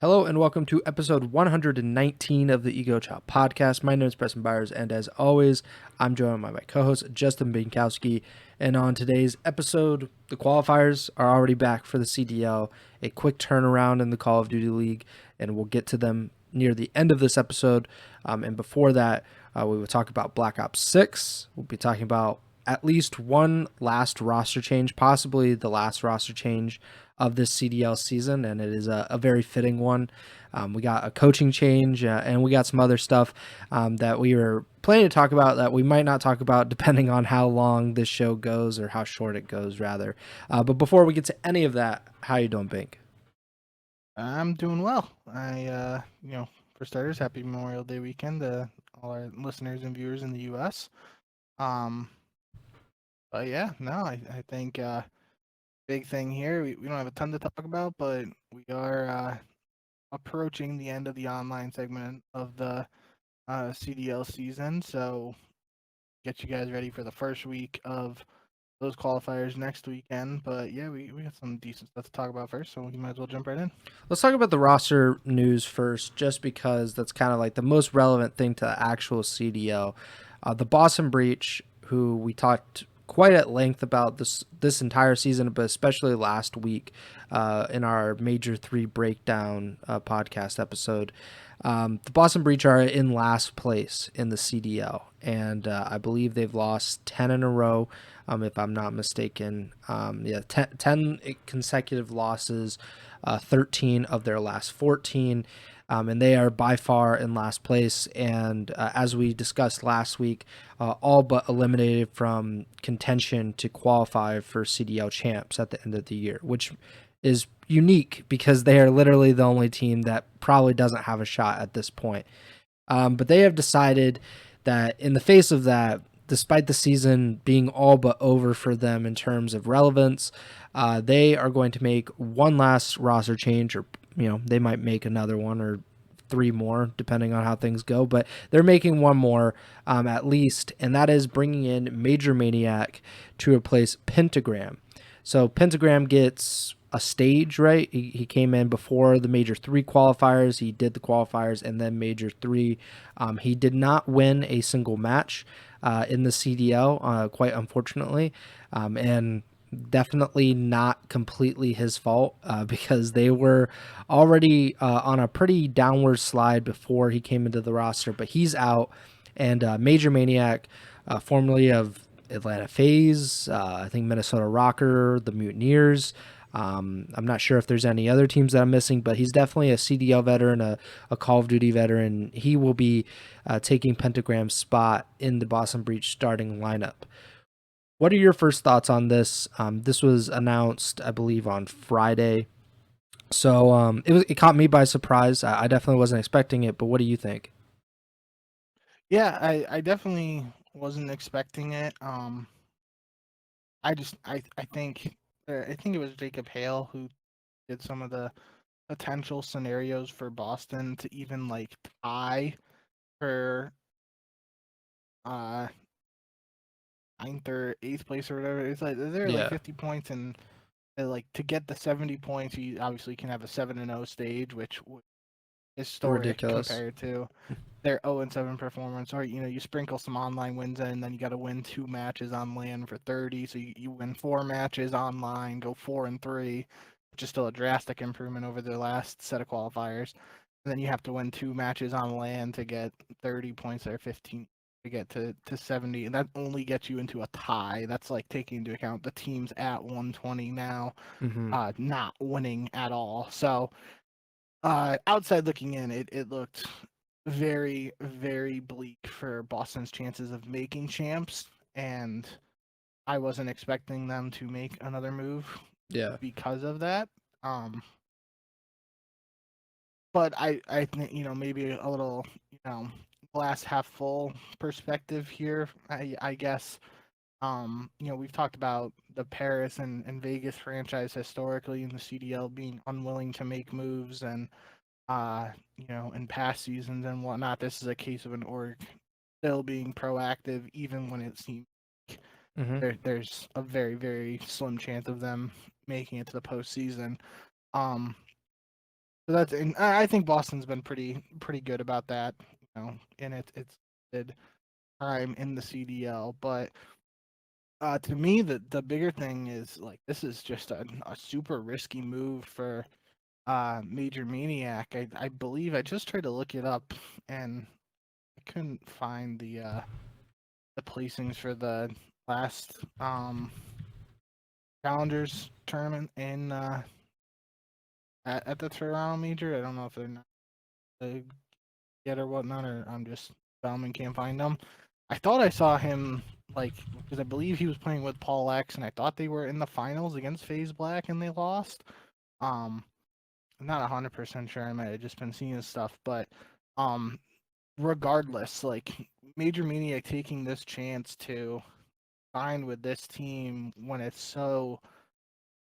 Hello and welcome to episode 119 of the Ego Chall Podcast. My name is Preston Byers, and as always, I'm joined by my co-host Justin Binkowski. And on today's episode, the qualifiers are already back for the CDL. A quick turnaround in the Call of Duty League, and we'll get to them near the end of this episode. And before that, we will talk about Black Ops 6. We'll be talking about at least one last roster change, possibly the last roster change of this CDL season, and it is a very fitting one. We got a coaching change, and we got some other stuff that we were planning to talk about that we might not talk about depending on how long this show goes, or how short it goes, rather. But before we get to any of that, how you doing, Bink? I'm doing well. For starters, happy Memorial Day weekend to all our listeners and viewers in the U.S. Um, but yeah, no, I think big thing here. We don't have a ton to talk about, but we are approaching the end of the online segment of the CDL season. So get you guys ready for the first week of those qualifiers next weekend. But yeah, we got some decent stuff to talk about first, so we might as well jump right in. Let's talk about the roster news first, just because that's kind of like the most relevant thing to the actual CDL. The Boston Breach, who we talked quite at length about this entire season, but especially last week in our Major 3 Breakdown podcast episode. The Boston Breach are in last place in the CDL, and I believe they've lost 10 in a row, if I'm not mistaken. 10 consecutive losses, 13 of their last 14. And they are by far in last place. And as we discussed last week, all but eliminated from contention to qualify for CDL champs at the end of the year, which is unique because they are literally the only team that probably doesn't have a shot at this point. But they have decided that in the face of that, despite the season being all but over for them in terms of relevance, they are going to make one last roster change, or they might make another one or three more depending on how things go, but they're making one more at least, and that is bringing in Major Maniac to replace Pentagram. So Pentagram gets a stage, right? He came in before the Major 3 qualifiers. He did the qualifiers and then Major 3. He did not win a single match in the CDL, quite unfortunately, and definitely not completely his fault because they were already on a pretty downward slide before he came into the roster, but he's out. And Major Maniac, formerly of Atlanta FaZe, I think Minnesota Rocker, the Mutineers. I'm not sure if there's any other teams that I'm missing, but he's definitely a CDL veteran, a Call of Duty veteran. He will be taking Pentagram's spot in the Boston Breach starting lineup. What are your first thoughts on this? This was announced, I believe, on Friday. So it caught me by surprise. I definitely wasn't expecting it, but what do you think? Yeah, I definitely wasn't expecting it. I think it was Jacob Hale who did some of the potential scenarios for Boston to even like tie for uh ninth or eighth place or whatever. It's like they're like Yeah, 50 points, and like to get the 70 points, you obviously can have a 7-0 stage, which is historic ridiculous. compared to their 0-7 performance. Or you sprinkle some online wins in, and then you got to win 2 matches on land for 30. So you win 4 matches online, go 4-3, which is still a drastic improvement over the last set of qualifiers. And then you have to win 2 matches on land to get 30 points or 15 to get to 70, and that only gets you into a tie. That's like taking into account the teams at 120 now Mm-hmm. not winning at all. So outside looking in, it looked very, very bleak for Boston's chances of making champs, and I wasn't expecting them to make another move Yeah. because of that. But I think maybe a little glass half full perspective here. I guess we've talked about the Paris and Vegas franchise historically in the CDL being unwilling to make moves, and in past seasons and whatnot. This is a case of an org still being proactive, even when it seems like Mm-hmm. there's a very, very slim chance of them making it to the postseason. Um, So that's, and I think Boston's been pretty good about that, in it's good time in the CDL. But to me, the bigger thing is like this is just a super risky move for Major Maniac. I believe I just tried to look it up and I couldn't find the placings for the last Challengers tournament in at the Toronto Major. I don't know if they're not yet or whatnot, or I'm just dumb and can't find them. I thought I saw him like because I believe he was playing with Paul X, and I thought they were in the finals against FaZe Black, and they lost. I'm not 100% sure. I might have just been seeing his stuff, but um, regardless, like Major Maniac taking this chance to sign with this team when it's so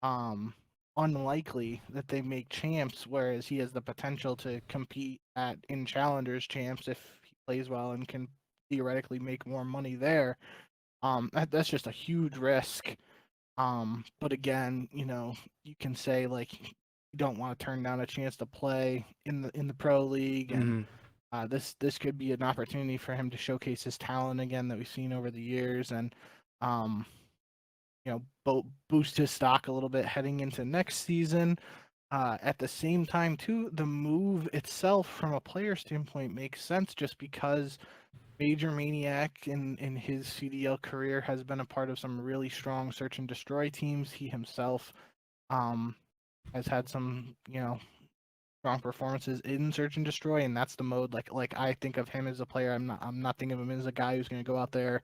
um unlikely that they make champs, whereas he has the potential to compete in challengers champs if he plays well and can theoretically make more money there. That's just a huge risk. But again, you can say like you don't want to turn down a chance to play in the pro league, and this could be an opportunity for him to showcase his talent again that we've seen over the years, and um boost his stock a little bit heading into next season. At the same time, too, the move itself from a player standpoint makes sense just because Major Maniac in his CDL career has been a part of some really strong search and destroy teams. He himself um, has had some, strong performances in search and destroy, and that's the mode like I think of him as a player. I'm not thinking of him as a guy who's going to go out there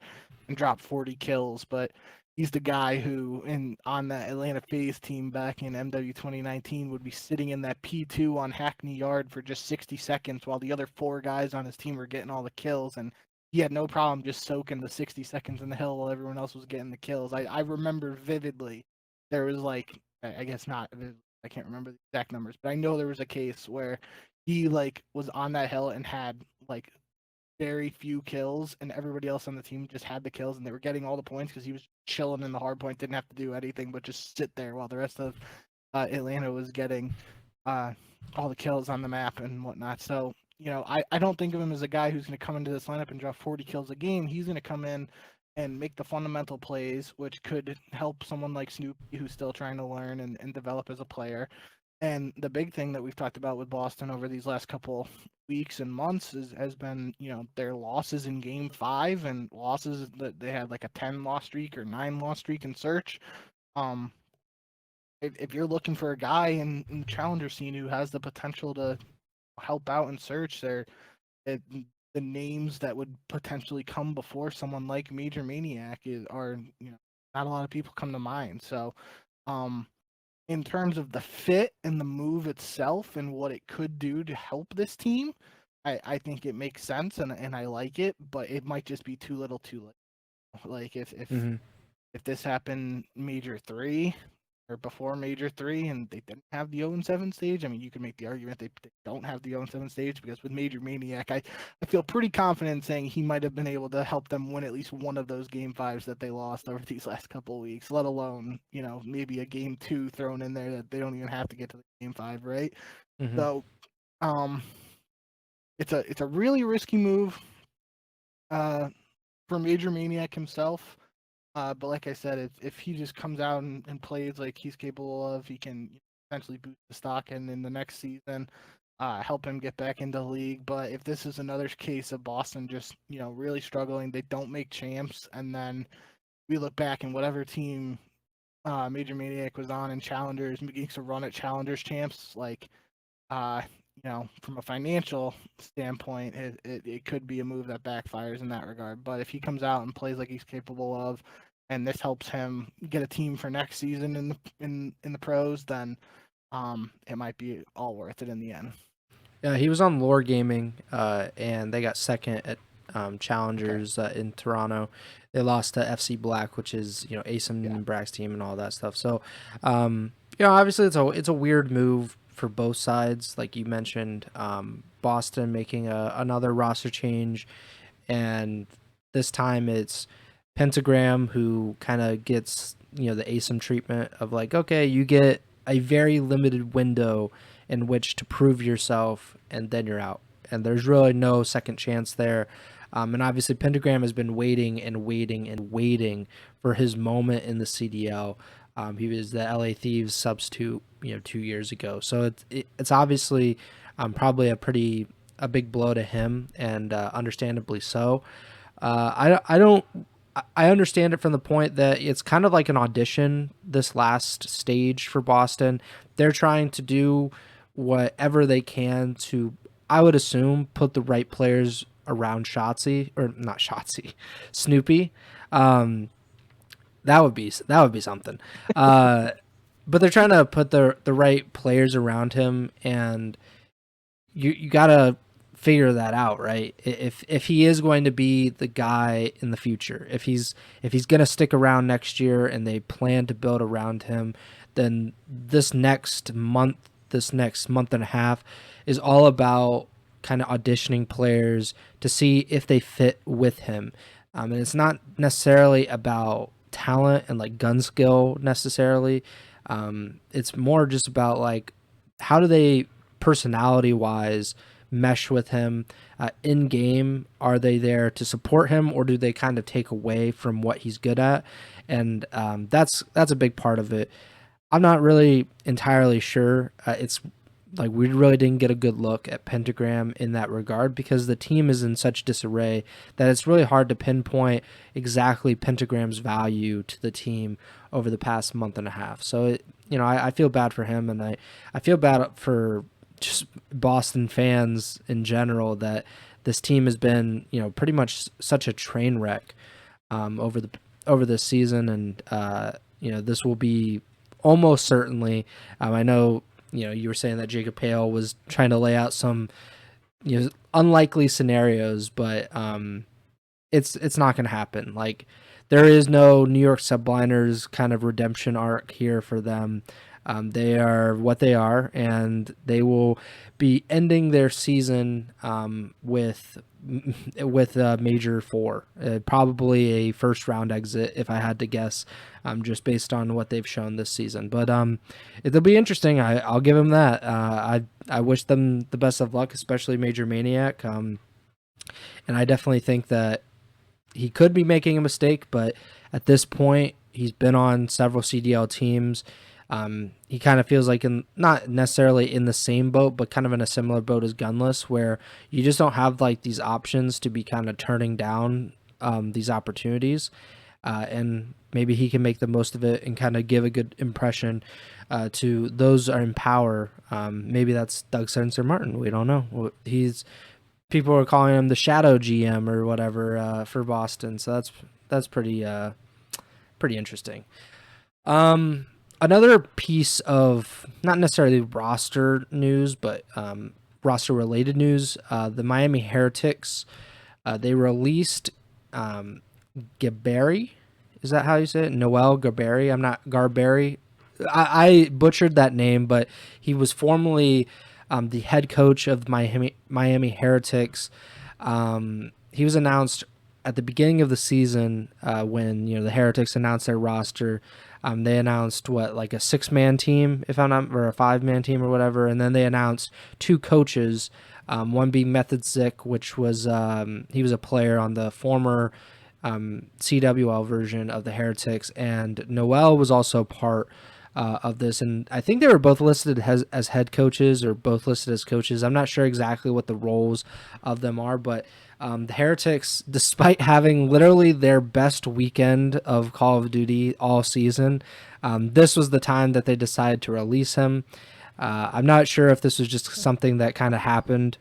and drop 40 kills, but he's the guy who on that Atlanta FaZe team back in MW 2019 would be sitting in that P2 on Hackney Yard for just 60 seconds while the other four guys on his team were getting all the kills, and he had no problem just soaking the 60 seconds in the hill while everyone else was getting the kills. I remember vividly there was like I guess not I can't remember the exact numbers, but I know there was a case where he like was on that hill and had like very few kills, and everybody else on the team just had the kills, and they were getting all the points because he was chilling in the hard point, didn't have to do anything but just sit there while the rest of Atlanta was getting all the kills on the map and whatnot. So I don't think of him as a guy who's going to come into this lineup and drop 40 kills a game. He's going to come in and make the fundamental plays, which could help someone like Snoopy, who's still trying to learn and develop as a player. And the big thing that we've talked about with Boston over these last couple weeks and months has been, their losses in Game 5 and losses that they had like a 10 loss streak or 9 loss streak in search. Um, if you're looking for a guy in the challenger scene who has the potential to help out in search, the names that would potentially come before someone like Major Maniac are not a lot of people come to mind. So in terms of the fit and the move itself and what it could do to help this team, I think it makes sense and I like it, but it might just be too little too late. Like if this happened Major 3 or before Major 3 and they didn't have the 0-7 stage, I mean, you can make the argument they don't have the 0-7 stage because with Major Maniac, I feel pretty confident in saying he might have been able to help them win at least one of those Game 5s that they lost over these last couple of weeks, let alone, maybe a Game 2 thrown in there that they don't even have to get to the Game 5, right? Mm-hmm. So, it's a really risky move for Major Maniac himself. But like I said, if he just comes out and plays like he's capable of, he can potentially boost the stock and in the next season, help him get back into the league. But if this is another case of Boston just really struggling, they don't make champs, and then we look back and whatever team Major Maniac was on in Challengers makes a run at Challengers champs, like uh, from a financial standpoint, it could be a move that backfires in that regard. But if he comes out and plays like he's capable of, and this helps him get a team for next season in the pros, then it might be all worth it in the end. Yeah, he was on Lore Gaming, and they got second at Challengers in Toronto. They lost to FC Black, which is Asim and Brack's team and all that stuff. So, obviously it's a weird move for both sides. Like you mentioned, Boston making another roster change, and this time it's Pentagram who kind of gets the Asim treatment of like, okay, you get a very limited window in which to prove yourself, and then you're out. And there's really no second chance there. And obviously, Pentagram has been waiting and waiting and waiting for his moment in the CDL. He was the LA Thieves substitute, 2 years ago. So it's obviously probably a big blow to him, and understandably so. I understand it from the point that it's kind of like an audition, this last stage for Boston. They're trying to do whatever they can to, I would assume, put the right players around Shotzi, or not Shotzi, Snoopy. That would be something. But they're trying to put the right players around him, and you gotta figure that out, right? If he is going to be the guy in the future, if he's gonna stick around next year, and they plan to build around him, then this next month and a half is all about kind of auditioning players to see if they fit with him. And it's not necessarily about talent and like gun skill necessarily. It's more just about like, how do they personality wise mesh with him in game? Are they there to support him, or do they kind of take away from what he's good at? And that's a big part of it. I'm not really entirely sure. It's like we really didn't get a good look at Pentagram in that regard, because the team is in such disarray that it's really hard to pinpoint exactly Pentagram's value to the team over the past month and a half. So, I feel bad for him, and I feel bad for just Boston fans in general, that this team has been, pretty much such a train wreck over this season. And, this will be almost certainly, I know, you were saying that Jacob Hale was trying to lay out some, unlikely scenarios, but it's not going to happen. Like, there is no New York Subliners kind of redemption arc here for them. They are what they are, and they will be ending their season with a major four, probably a first round exit if I had to guess, just based on what they've shown this season. But it'll be interesting. I'll give them that. I wish them the best of luck, especially Major Maniac. And I definitely think that he could be making a mistake, but at this point, he's been on several CDL teams. He kind of feels like not necessarily in the same boat, but kind of in a similar boat as Gunless, where you just don't have like these options to be kind of turning down these opportunities. And maybe he can make the most of it and kind of give a good impression to those are in power. Maybe that's Doug Spencer Martin. We don't know. People are calling him the shadow GM or whatever for Boston. So that's pretty interesting. Another piece of not necessarily roster news, but roster related news, the Miami Heretics, they released Gaberi. Is that how you say it? Noel Gaberi. I'm not Garberi. I butchered that name, but he was formerly the head coach of Miami Heretics. He was announced at the beginning of the season when the Heretics announced their roster. They announced like a 6-man team, if I'm not, or a 5-man team or whatever, and then they announced 2 coaches. One being Method Zick, which was he was a player on the former CWL version of the Heretics, and Noel was also part of this, and I think they were both listed as head coaches or both listed as coaches. I'm not sure exactly what the roles of them are, but the Heretics, despite having literally their best weekend of Call of Duty all season, this was the time that they decided to release him. I'm not sure if this was just something that kind of happened,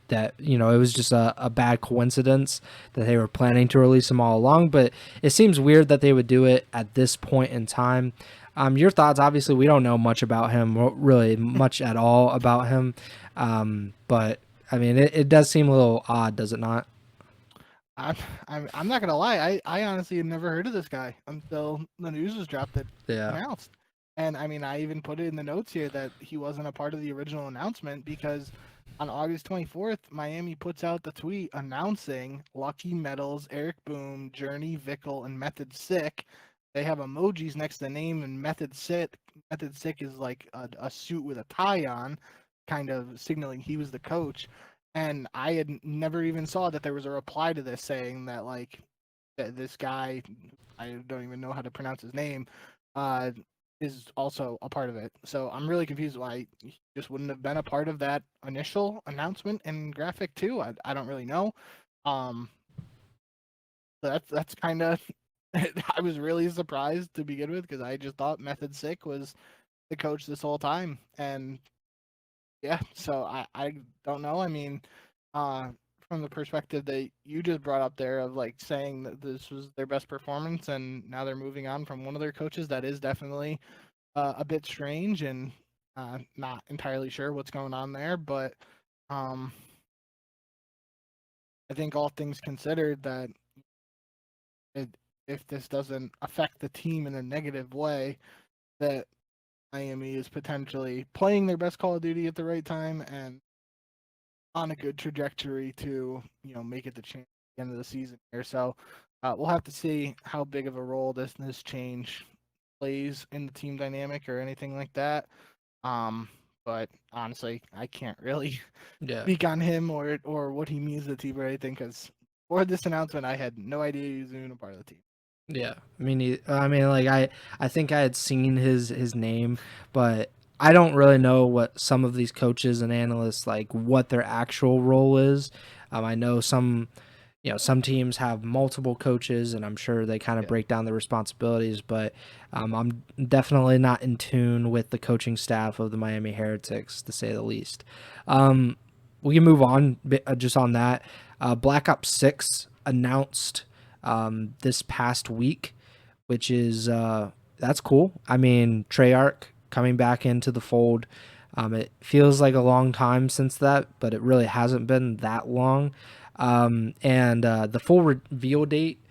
that it was just a bad coincidence that they were planning to release him all along, but it seems weird that they would do it at this point in time. Your thoughts? Obviously, we don't know much about him, really much at all about him, but I mean, it does seem a little odd, does it not? I'm not gonna lie. I honestly had never heard of this guy until the news was dropped that announced. And I mean, I even put it in the notes here that he wasn't a part of the original announcement, because on August 24th, Miami puts out the tweet announcing Lucky Metals, Eric Boom, Journey, Vickle, and Method Sick. They have emojis next to the name, and Method Sick Method Sick is like a suit with a tie on, kind of signaling he was the coach. And I had never even saw that there was a reply to this saying that like that this guy, I don't even know how to pronounce his name, uh, is also a part of it. So I'm really confused why he just wouldn't have been a part of that initial announcement and graphic too. I don't really know. Um, so that's kind of I was really surprised to begin with because I just thought Method Sick was the coach this whole time, and yeah, so I don't know. I mean, uh, from the perspective that you just brought up there of like saying that this was their best performance, and now they're moving on from one of their coaches, that is definitely a bit strange, and not entirely sure what's going on there, but um, I think all things considered that it, if this doesn't affect the team in a negative way, that Miami is potentially playing their best Call of Duty at the right time and on a good trajectory to make it the end of the season here. So we'll have to see how big of a role this change plays in the team dynamic or anything like that. But honestly, I can't really Yeah. speak on him or what he means to the team or anything because for this announcement, I had no idea he was even a part of the team. Yeah, I mean, like I think I had seen his name, but I don't really know what some of these coaches and analysts like what their actual role is. I know some teams have multiple coaches, and I'm sure they kind of Yeah. break down the responsibilities. But I'm definitely not in tune with the coaching staff of the Miami Heretics, to say the least. We can move on just on that. Black Ops 6 announced this past week, which is that's cool. I mean, Treyarch coming back into the fold. It feels like a long time since that, but it really hasn't been that long. And the full reveal date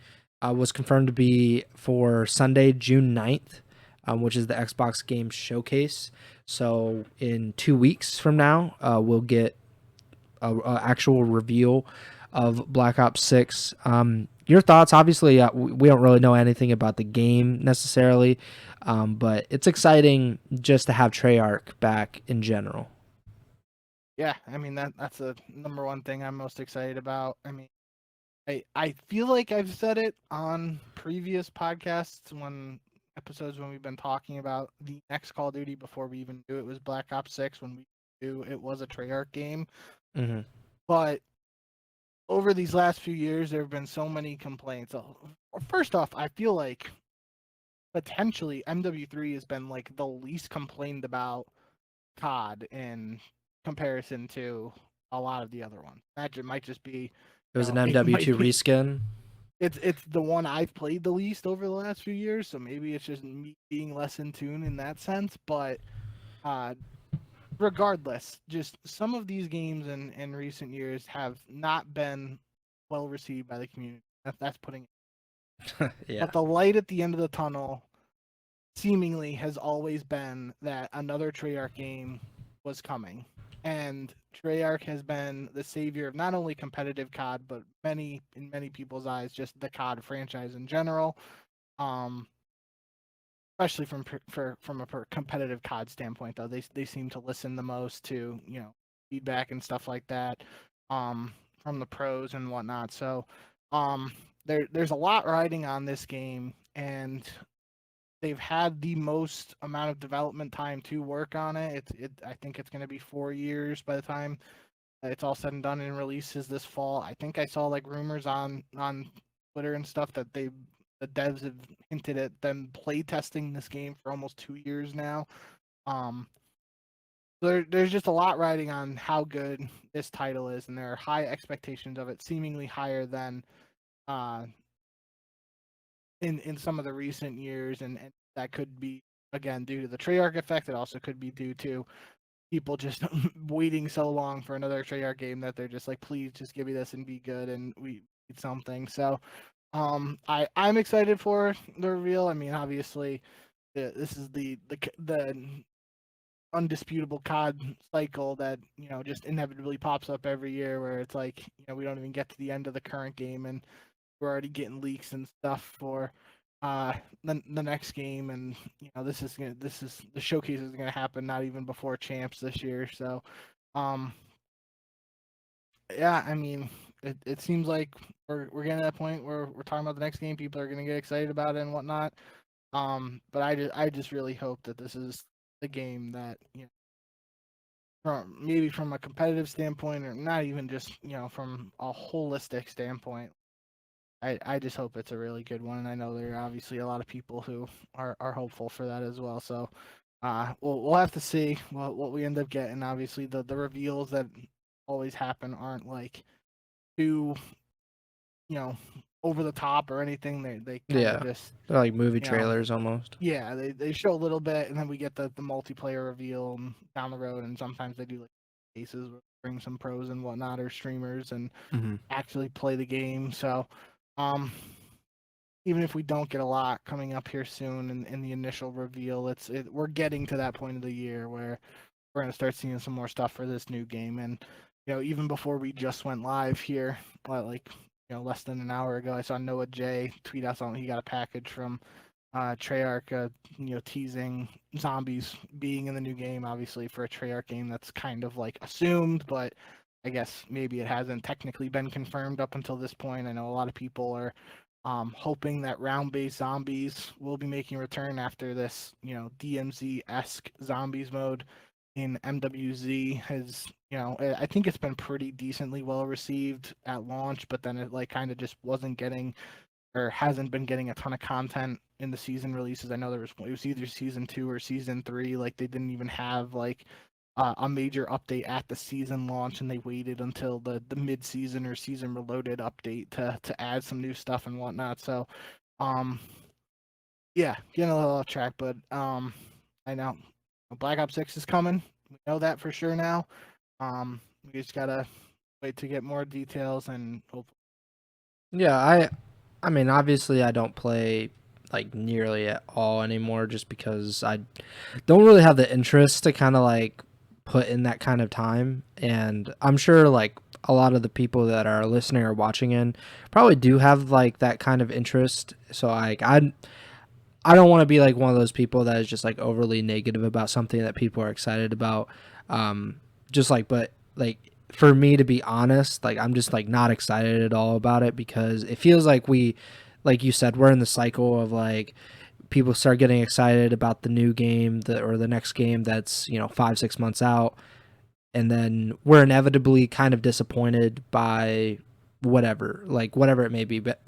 was confirmed to be for Sunday, June 9th, which is the Xbox Game Showcase. So in 2 weeks from now, we'll get a actual reveal of Black Ops 6. Your thoughts? Obviously, we don't really know anything about the game necessarily, but it's exciting just to have Treyarch back in general. Yeah, I mean that's the number one thing I'm most excited about. I mean, I feel like I've said it on previous podcasts when episodes when we've been talking about the next Call of Duty before we even knew it was Black Ops 6 when we knew it was a Treyarch game. Mm-hmm. But over these last few years, there have been so many complaints. First off, I feel like potentially MW3 has been like the least complained about COD in comparison to a lot of the other ones. That might just be, It was an it might MW2 be reskin. it's the one I've played the least over the last few years, so maybe it's just me being less in tune in that sense. But uh, regardless, just some of these games in recent years have not been well received by the community. That's putting it. Yeah. But the light at the end of the tunnel seemingly has always been that another Treyarch game was coming. And Treyarch has been the savior of not only competitive COD, but in many people's eyes, just the COD franchise in general. Um, Especially from a competitive COD standpoint, though, they seem to listen the most to feedback and stuff like that, from the pros and whatnot. So, um, there's a lot riding on this game, and they've had the most amount of development time to work on it. I think it's going to be 4 years by the time it's all said and done and releases this fall. I think I saw like rumors on Twitter and stuff that the devs have hinted at them play testing this game for almost 2 years now. Um, there's just a lot riding on how good this title is, and there are high expectations of it, seemingly higher than uh, in some of the recent years, and that could be again due to the Treyarch effect. It also could be due to people just waiting so long for another Treyarch game that they're just like, please just give me this and be good, and we need something. So, I'm excited for the reveal. I mean, obviously, this is the undisputable COD cycle that just inevitably pops up every year, where it's like we don't even get to the end of the current game and we're already getting leaks and stuff for the next game, and this is the showcase is gonna happen not even before champs this year. So, um, yeah, I mean, it seems like we're getting to that point where we're talking about the next game. People are gonna get excited about it and whatnot. But I just really hope that this is the game that from a competitive standpoint, or not even just from a holistic standpoint. I just hope it's a really good one, and I know there are obviously a lot of people who are hopeful for that as well. So, we'll have to see what we end up getting. Obviously, the reveals that always happen aren't like too you know over the top or anything. They kind of Yeah, just they're like movie you know trailers almost. yeah, they show a little bit, and then we get the multiplayer reveal down the road, and sometimes they do like cases where they bring some pros and whatnot or streamers and Hmm. actually play the game. So, um, even if we don't get a lot coming up here soon in the initial reveal, we're getting to that point of the year where we're gonna start seeing some more stuff for this new game. And even before we just went live here, like less than an hour ago, I saw Noah J tweet out something. He got a package from Treyarch, teasing zombies being in the new game. Obviously, for a Treyarch game, that's kind of like assumed, but I guess maybe it hasn't technically been confirmed up until this point. I know a lot of people are hoping that round-based zombies will be making a return after this, DMZ-esque zombies mode in MWZ has, I think it's been pretty decently well received at launch, but then it like kind of just wasn't getting or hasn't been getting a ton of content in the season releases. I know it was either season 2 or season 3. Like they didn't even have like a major update at the season launch, and they waited until the mid season or season reloaded update to add some new stuff and whatnot. So, um, yeah, getting a little off track, but I know Black Ops 6 is coming. We know that for sure now. We just gotta wait to get more details and hope. Yeah, I mean, obviously, I don't play like nearly at all anymore, just because I don't really have the interest to kind of like put in that kind of time. And I'm sure like a lot of the people that are listening or watching in probably do have like that kind of interest. So like I don't want to be like one of those people that is just like overly negative about something that people are excited about. Just like, but like for me to be honest, like I'm just like not excited at all about it, because it feels like like you said, we're in the cycle of like people start getting excited about the new game or the next game that's 5-6 months out, and then we're inevitably kind of disappointed by whatever it may be. But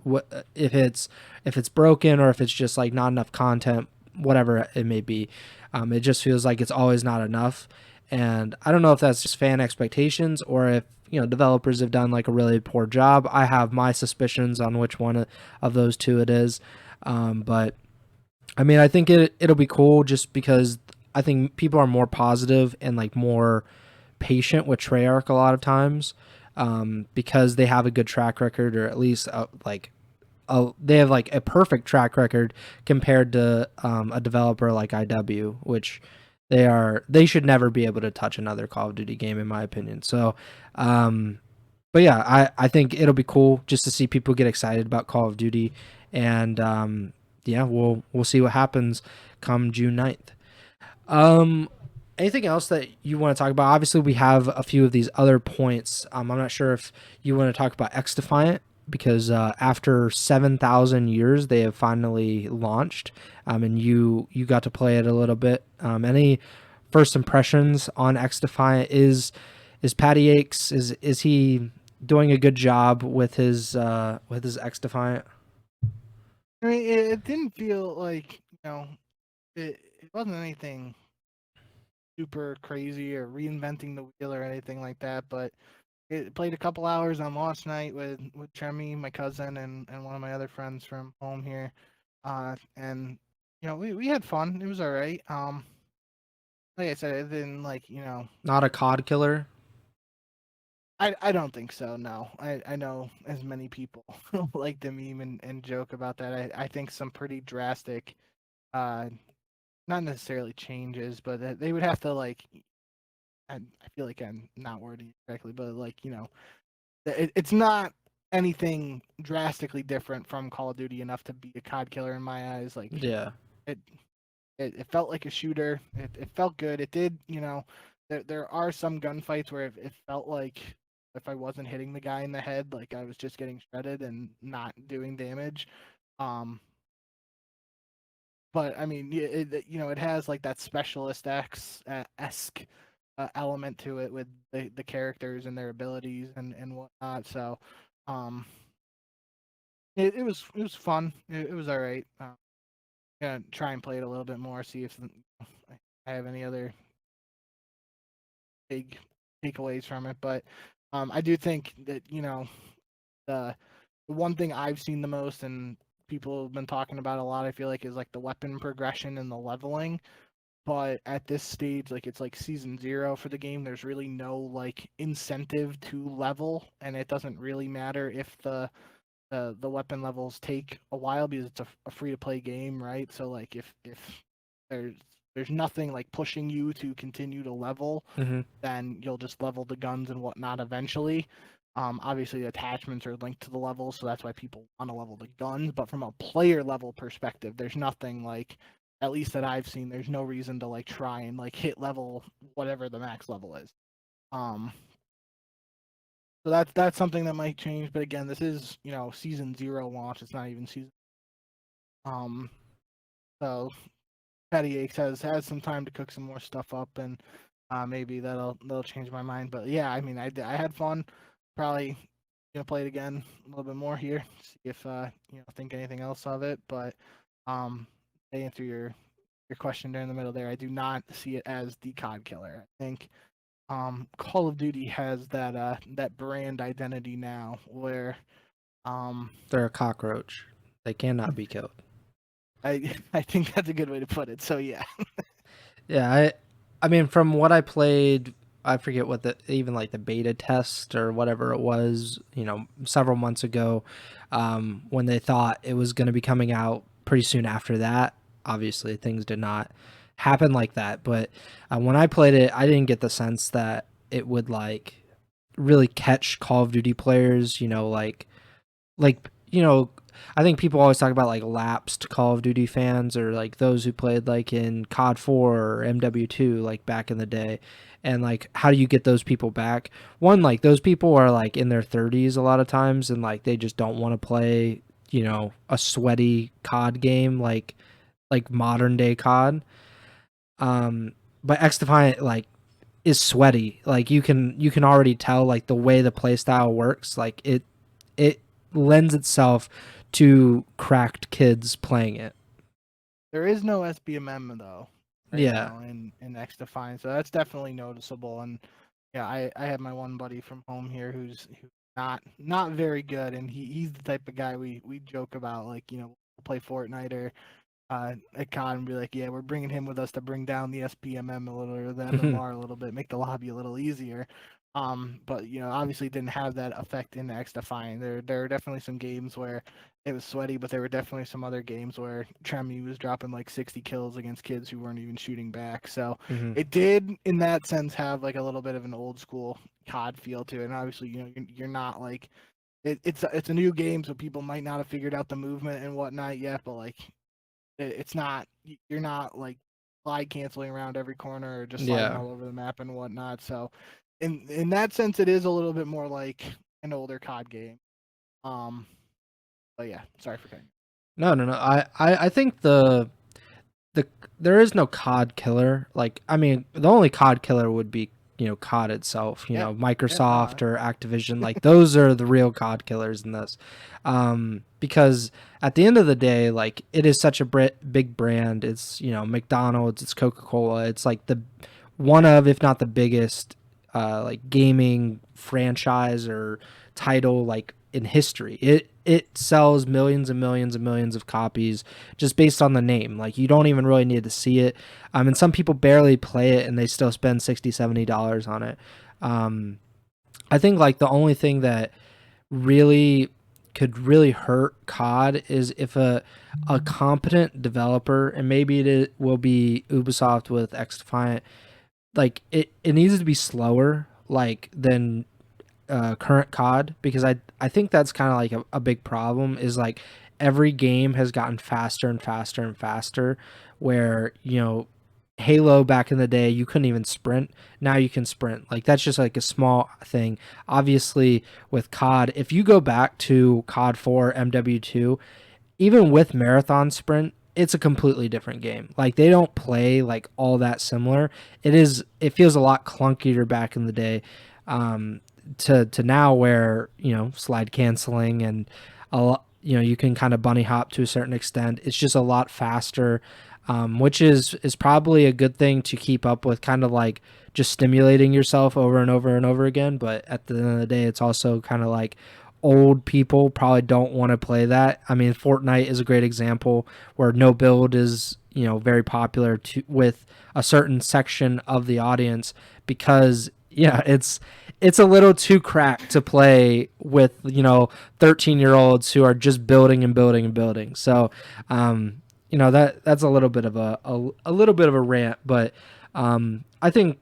if it's broken, or if it's just like not enough content, whatever it may be, it just feels like it's always not enough. And I don't know if that's just fan expectations, or if developers have done like a really poor job. I have my suspicions on which one of those two it is. But I mean, I think it'll be cool, just because I think people are more positive and like more patient with Treyarch a lot of times, because they have a good track record, or at least they have like a perfect track record compared to a developer like IW, which they should never be able to touch another Call of Duty game, in my opinion. So, but yeah, I think it'll be cool just to see people get excited about Call of Duty, and yeah, we'll see what happens come June 9th. Um, Anything else that you want to talk about? Obviously, we have a few of these other points. I'm not sure if you want to talk about X Defiant, because after 7,000 years, they have finally launched, and you got to play it a little bit. Any first impressions on X Defiant? Is Patty Akes, is he doing a good job with his X Defiant? I mean, it didn't feel like it wasn't anything super crazy or reinventing the wheel or anything like that, but it played a couple hours on launch night with Chemi, my cousin, and one of my other friends from home here. And we had fun. It was all right. Like I said, it didn't like Not a COD killer. I don't think so. No, I know as many people like to meme and joke about that. I think some pretty drastic, uh, not necessarily changes, but they would have to like. I feel like I'm not wording it correctly, but like it's not anything drastically different from Call of Duty enough to be a COD killer in my eyes. Like Yeah. it, it felt like a shooter. It felt good. It did, there are some gunfights where it felt like if I wasn't hitting the guy in the head, like I was just getting shredded and not doing damage. Um, but I mean, it has like that specialist X esque element to it with the characters and their abilities and whatnot. So, um, it was fun. It was all right. Gonna try and play it a little bit more, see if I have any other big takeaways from it. But I do think that the one thing I've seen the most and people have been talking about a lot, I feel like, is like the weapon progression and the leveling. But at this stage, like it's like season 0 for the game. There's really no like incentive to level, and it doesn't really matter if the weapon levels take a while because it's a free to play game, right? So like if there's there's nothing like pushing you to continue to level, Mm-hmm. then you'll just level the guns and whatnot eventually. Obviously, the attachments are linked to the levels, so that's why people want to level the guns. But from a player level perspective, there's nothing like, at least that I've seen, there's no reason to like try and like hit level whatever the max level is. Um, so that's something that might change. But again, this is season 0 launch. It's not even season. Um, so Patty Aches has some time to cook some more stuff up, and maybe that'll change my mind. But yeah, I mean, I had fun. Probably gonna play it again a little bit more here, see if think anything else of it. But to answer your question there in the middle there, I do not see it as the COD killer. I think Call of Duty has that brand identity now where They're a cockroach. They cannot be killed. I think that's a good way to put it. So yeah. Yeah, I mean, from what I played, I forget what even like the beta test or whatever it was, several months ago, when they thought it was going to be coming out pretty soon after that. Obviously, things did not happen like that. But when I played it, I didn't get the sense that it would like really catch Call of Duty players. Like I think people always talk about like lapsed Call of Duty fans or like those who played like in COD 4 or MW2 like back in the day, and like how do you get those people back? One, like those people are like in their 30s a lot of times, and like they just don't want to play a sweaty COD game like modern day COD. But X Defiant like is sweaty. Like you can already tell like the way the playstyle works. Like it lends itself to cracked kids playing it. There is no SBMM though right Yeah. now in X Defiant, so that's definitely noticeable. And yeah, I have my one buddy from home here who's not very good, and he's the type of guy we joke about, like we'll play Fortnite or at COD and be like, yeah, we're bringing him with us to bring down the SPMM a little, or the MMR a little bit, make the lobby a little easier. But obviously didn't have that effect in X Defiant. There are definitely some games where it was sweaty, but there were definitely some other games where Tremy was dropping like 60 kills against kids who weren't even shooting back. So Mm-hmm. it did, in that sense, have like a little bit of an old school COD feel to it. And obviously, you're not like it's a new game, so people might not have figured out the movement and whatnot yet. But like it's not, you're not like slide canceling around every corner or just sliding Yeah. all over the map and whatnot. So in that sense, it is a little bit more like an older COD game. Um, but yeah, sorry for cutting. No, no, no. I think the there is no COD killer. Like, I mean, the only COD killer would be COD itself. Yeah, yeah, Microsoft or Activision. Like those are the real COD killers in this, because at the end of the day, like it is such a big brand. It's McDonald's, it's Coca-Cola. It's like the one of, if not the biggest, like gaming franchise or title like in history. It sells millions and millions and millions of copies just based on the name. Like you don't even really need to see it. And some people barely play it and they still spend $60-$70 on it. I think like the only thing that really could really hurt COD is if a competent developer, and maybe will be Ubisoft with X Defiant, like it needs to be slower like than current COD, because I think that's kind of like a big problem, is like every game has gotten faster and faster and faster, where Halo back in the day you couldn't even sprint. Now you can sprint. Like that's just like a small thing. Obviously with COD, if you go back to COD 4 MW2, even with marathon sprint, it's a completely different game. Like they don't play like all that similar. It feels a lot clunkier back in the day, to now, where slide canceling and a lot, you can kind of bunny hop to a certain extent. It's just a lot faster, which is probably a good thing to keep up with, kind of like just stimulating yourself over and over and over again. But at the end of the day, it's also kind of like old people probably don't want to play that. I mean, Fortnite is a great example where no build is, very popular with a certain section of the audience, because yeah, it's a little too cracked to play with 13-year-olds who are just building and building and building. So that's a little bit of a little bit of a rant, but I think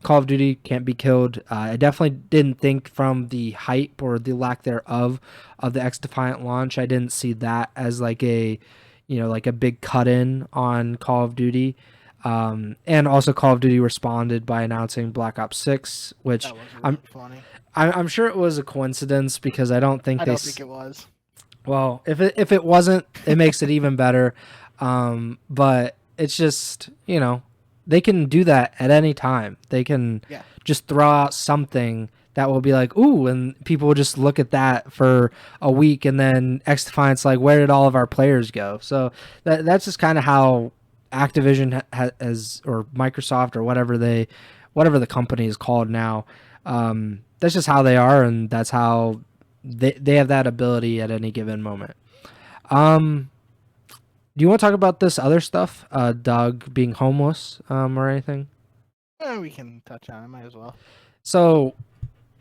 Call of Duty can't be killed. I definitely didn't think, from the hype or the lack thereof of the X Defiant launch, I didn't see that as like like a big cut in on Call of Duty. And also Call of Duty responded by announcing Black Ops 6, which That was I'm really funny. I'm sure it was a coincidence, because I don't think I they don't think it was. well, if it wasn't, it makes it even better. But it's just, they can do that at any time. They can Yeah. just throw out something that will be like, ooh, and people will just look at that for a week, and then X Defiant's like, where did all of our players go? So that's just kind of how Activision has, or Microsoft, or whatever the company is called now. That's just how they are, and that's how they have that ability at any given moment. Um, do you want to talk about this other stuff? Doug being homeless, or anything? We can touch on it. Might as well. So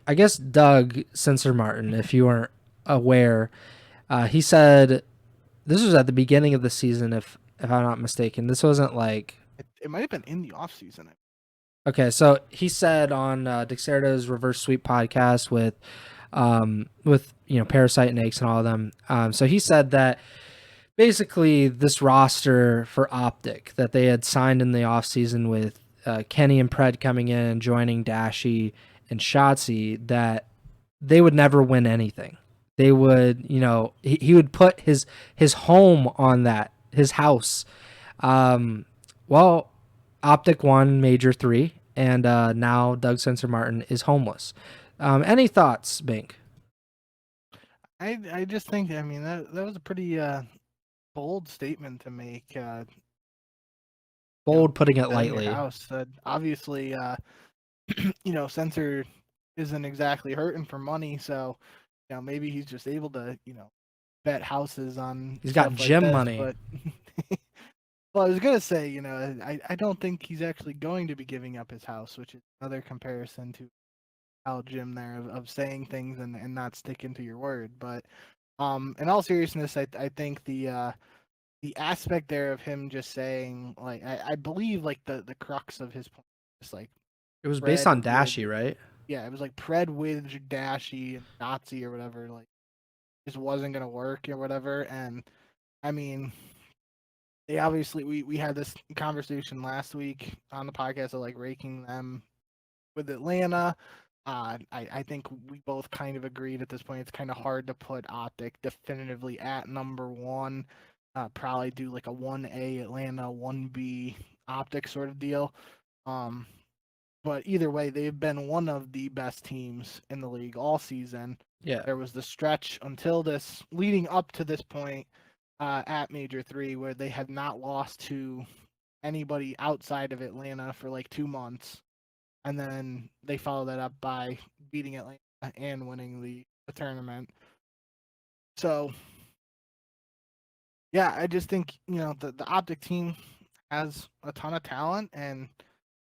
I guess Doug Sensor Martin, if you weren't aware, he said this was at the beginning of the season, if I'm not mistaken. This wasn't like It might have been in the off season. okay. So he said on Dexerto's Reverse Sweep podcast with Parasite and Aches and all of them. So he said that basically this roster for Optic that they had signed in the offseason with Kenny and Pred coming in and joining Dashy and Shotzi, that they would never win anything. They would, he would put his home on that, his house. Well, Optic won Major 3, and now Doug Sensor Martin is homeless. Any thoughts, Bink? I just think, I mean, that was a pretty bold statement to make. Bold, putting it In your lightly. house. Obviously, Sensor isn't exactly hurting for money, so maybe he's just able to bet houses on. He's got stuff like gym this, money. but well, I was gonna say, I don't think he's actually going to be giving up his house, which is another comparison to Al Jim there of saying things and not sticking to your word. But in all seriousness, I think the aspect there of him just saying, like, I believe like the crux of his point, just like It was based Pred on Dashy, right? yeah, it was like Pred with Dashy and Nazi or whatever, like just wasn't gonna work or whatever. And I mean, they obviously we had this conversation last week on the podcast of like raking them with Atlanta. I think we both kind of agreed at this point. It's kind of hard to put Optic definitively at number one. Probably do like a 1A Atlanta, 1B Optic sort of deal. But either way, they've been one of the best teams in the league all season. Yeah. There was the stretch until this, leading up to this point at Major 3, where they had not lost to anybody outside of Atlanta for like 2 months. And then they followed that up by beating Atlanta and winning the tournament. So, yeah, I just think, the Optic team has a ton of talent, and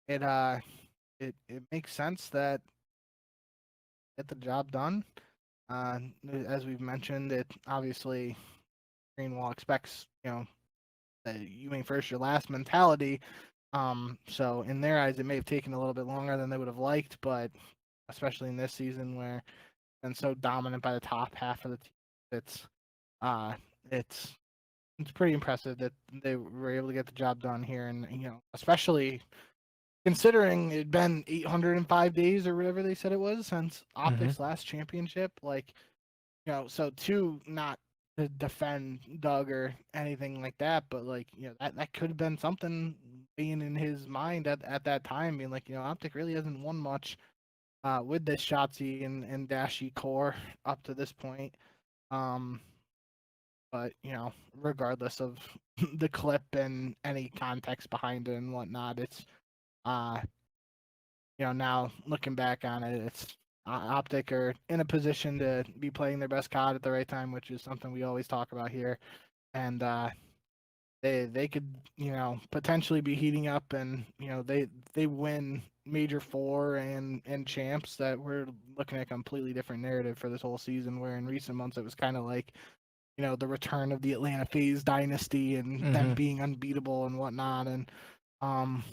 it makes sense that get the job done. As we've mentioned, it obviously Greenwall expects you mean first your last mentality. So in their eyes, it may have taken a little bit longer than they would have liked, but especially in this season where been so dominant by the top half of the team. It's uh, it's it's pretty impressive that they were able to get the job done here, and especially considering it'd been 805 days or whatever they said it was since Mm-hmm. Optic's last championship. Like, so to not to defend Doug or anything like that, but like, that could have been something being in his mind at that time, being like, Optic really hasn't won much with this Shotzi and Dashi core up to this point. Um, but regardless of the clip and any context behind it and whatnot, it's uh, now looking back on it, it's Optic are in a position to be playing their best COD at the right time, which is something we always talk about here, and they could potentially be heating up, and they win Major Four and champs, that we're looking at a completely different narrative for this whole season. Where in recent months it was kind of like the return of the Atlanta FaZe dynasty and them Mm-hmm. being unbeatable and whatnot, and um,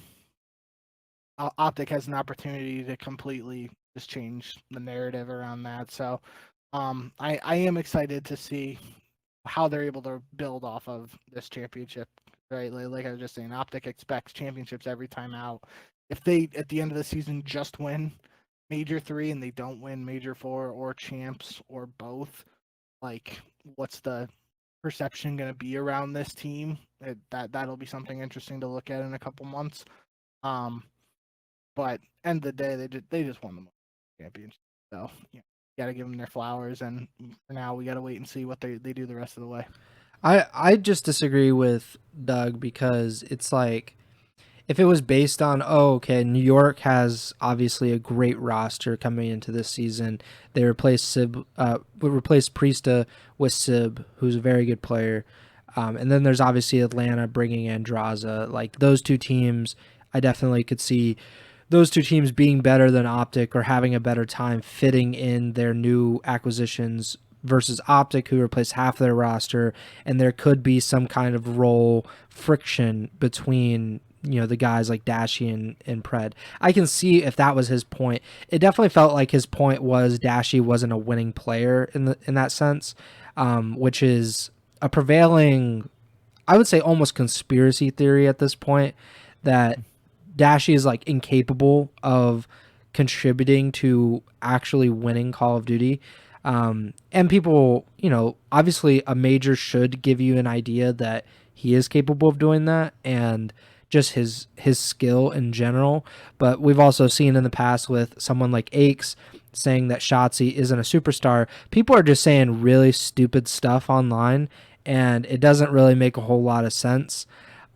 Optic has an opportunity to completely just change the narrative around that. So I am excited to see how they're able to build off of this championship. Right, like I was just saying, Optic expects championships every time out. If they at the end of the season just win Major 3 and they don't win Major 4 or champs or both, like what's the perception going to be around this team? That'll be something interesting to look at in a couple months. But end of the day, they just won the championship. So got to give them their flowers. And for now, we got to wait and see what they do the rest of the way. I just disagree with Doug because it's like if it was based on, oh, okay, New York has obviously a great roster coming into this season. They replaced replaced Priesta with Sib, who's a very good player. And then there's obviously Atlanta bringing Andraza. Like those two teams, I definitely could see those two teams being better than Optic or having a better time fitting in their new acquisitions versus Optic, who replaced half their roster, and there could be some kind of role friction between the guys like Dashi and Pred. I can see if that was his point. It definitely felt like his point was Dashi wasn't a winning player in that sense, which is a prevailing, I would say, almost conspiracy theory at this point, that Dashi is like incapable of contributing to actually winning Call of Duty. And people, obviously a major should give you an idea that he is capable of doing that and just his skill in general. But we've also seen in the past with someone like Aches saying that Shotzi isn't a superstar. People are just saying really stupid stuff online, and it doesn't really make a whole lot of sense.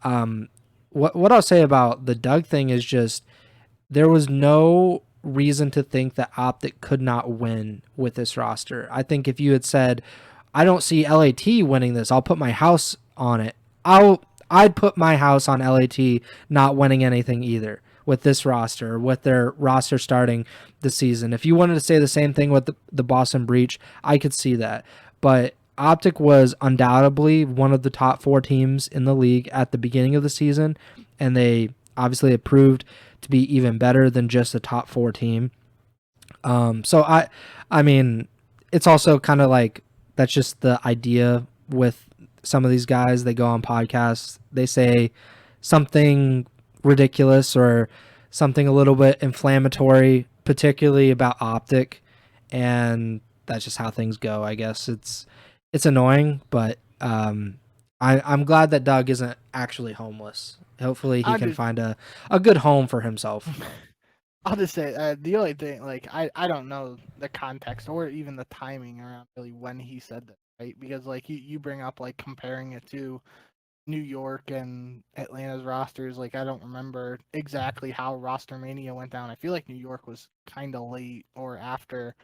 What I'll say about the Doug thing is just there was no reason to think that Optic could not win with this roster. I think if you had said, I don't see LAT winning this, I'll put my house on it. I'd put my house on LAT not winning anything either with this roster, with their roster starting the season. If you wanted to say the same thing with the Boston Breach, I could see that. But Optic was undoubtedly one of the top 4 teams in the league at the beginning of the season, and they obviously have proved to be even better than just a top 4 team. So I mean, it's also kind of like that's just the idea with some of these guys. They go on podcasts, they say something ridiculous or something a little bit inflammatory, particularly about Optic, and that's just how things go. I guess it's annoying, but I'm glad that Doug isn't actually homeless. Hopefully, he I can just find a good home for himself. I'll just say the only thing, like I don't know the context or even the timing around really when he said that, right? Because like you bring up like comparing it to New York and Atlanta's rosters. Like I don't remember exactly how roster mania went down. I feel like New York was kind of late or after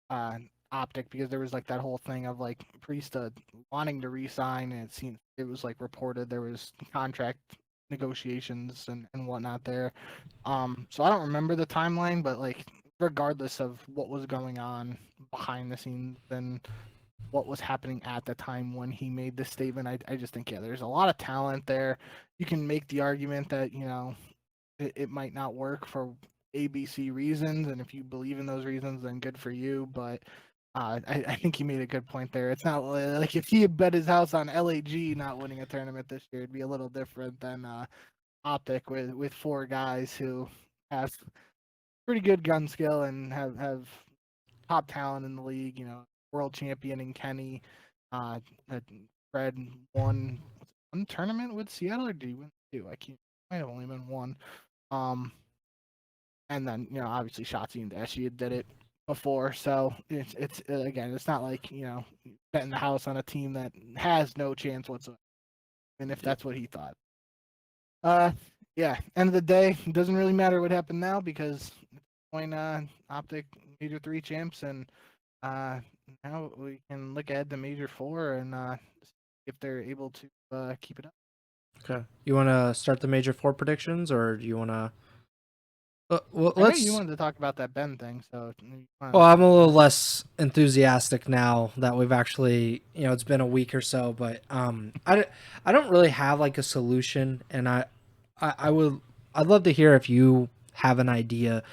uh, Optic, because there was like that whole thing of like Priesta wanting to resign, and it was like reported there was contract negotiations and whatnot there. So I don't remember the timeline, but like regardless of what was going on behind the scenes and what was happening at the time when he made this statement, I just think, yeah, there's a lot of talent there. You can make the argument that it might not work for ABC reasons, and if you believe in those reasons, then good for you. But I think he made a good point there. It's not like if he had bet his house on LAG not winning a tournament this year, it'd be a little different than Optic with four guys who have pretty good gun skill and have top talent in the league. World champion in Kenny. Uh, Fred won one tournament with Seattle, or did he win two? I can't. Might have only been one. Um, and then obviously Shotzi and Dashie did it before, so it's again, it's not like betting the house on a team that has no chance whatsoever. And if that's what he thought, yeah. End of the day, it doesn't really matter what happened now because point Optic Major 3 champs, and now we can look ahead to Major 4 and if they're able to keep it up. Okay. You want to start the Major 4 predictions, or do you want to? Well, I know you wanted to talk about that Ben thing, so. Well, I'm a little less enthusiastic now that we've actually, it's been a week or so, but I don't really have like a solution, and I'd love to hear if you have an idea.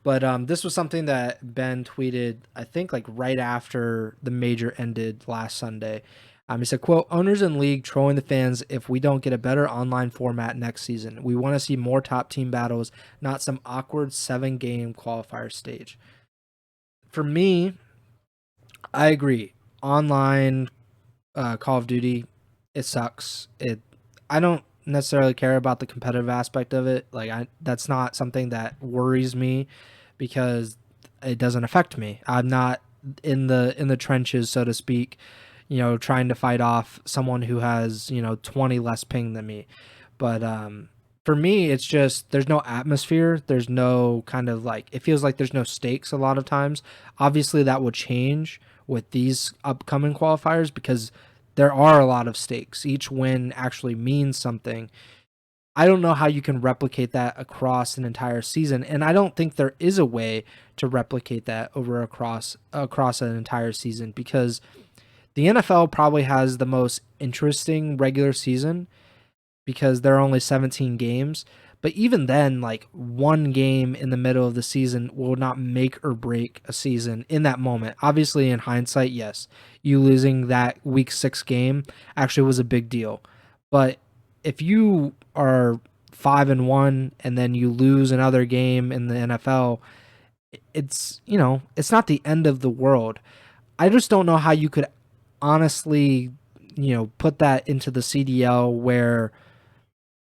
But this was something that Ben tweeted, I think, like right after the major ended last Sunday. He said, quote, owners in league trolling the fans if we don't get a better online format next season. We want to see more top team battles, not some awkward 7-game qualifier stage. For me, I agree. Online Call of Duty, it sucks. I don't necessarily care about the competitive aspect of it. That's not something that worries me because it doesn't affect me. I'm not in the trenches, so to speak, trying to fight off someone who has, 20 less ping than me. But for me, it's just there's no atmosphere. There's no kind of it feels like there's no stakes a lot of times. Obviously, that will change with these upcoming qualifiers because there are a lot of stakes. Each win actually means something. I don't know how you can replicate that across an entire season, and I don't think there is a way to replicate that across an entire season because the NFL probably has the most interesting regular season because there are only 17 games. But even then, one game in the middle of the season will not make or break a season in that moment. Obviously, in hindsight, yes, you losing that week 6 game actually was a big deal. But if you are 5-1 and then you lose another game in the NFL, it's not the end of the world. I just don't know how you could honestly, put that into the CDL where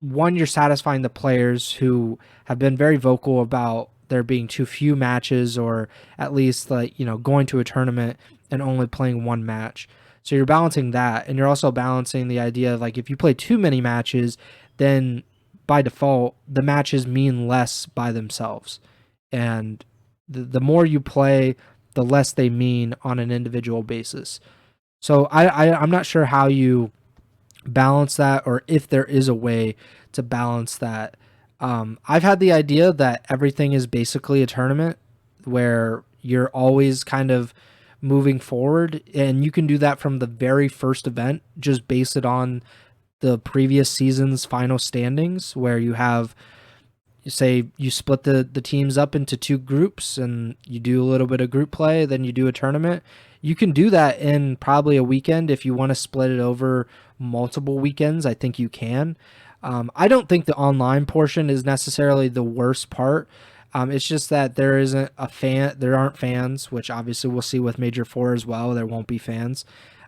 one, you're satisfying the players who have been very vocal about there being too few matches or at least going to a tournament and only playing one match. So you're balancing that, and you're also balancing the idea of if you play too many matches, then by default the matches mean less by themselves. And the more you play, the less they mean on an individual basis. So I'm not sure how you balance that or if there is a way to balance that. I've had the idea that everything is basically a tournament where you're always kind of moving forward, and you can do that from the very first event. Just base it on the previous season's final standings where you have, say you split the teams up into 2 groups and you do a little bit of group play, then you do a tournament. You can do that in probably a weekend. If you want to split it over multiple weekends, I think you can. I don't think the online portion is necessarily the worst part. It's just that there aren't fans, which obviously we'll see with Major 4 as well. There won't be fans.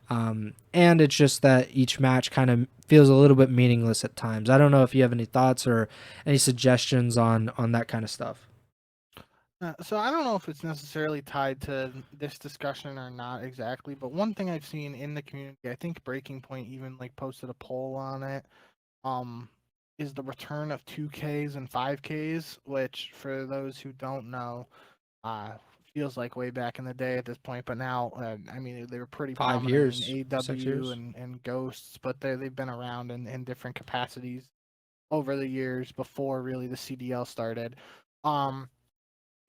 And it's just that each match kind of feels a little bit meaningless at times. I don't know if you have any thoughts or any suggestions on that kind of stuff. So I don't know if it's necessarily tied to this discussion or not exactly, but one thing I've seen in the community, I think Breaking Point even posted a poll on it, is the return of 2Ks and 5Ks, which for those who don't know, feels like way back in the day at this point, but now, they were pretty 5 prominent years, in 6 years. AW and Ghosts, but they've been around in different capacities over the years before really the CDL started.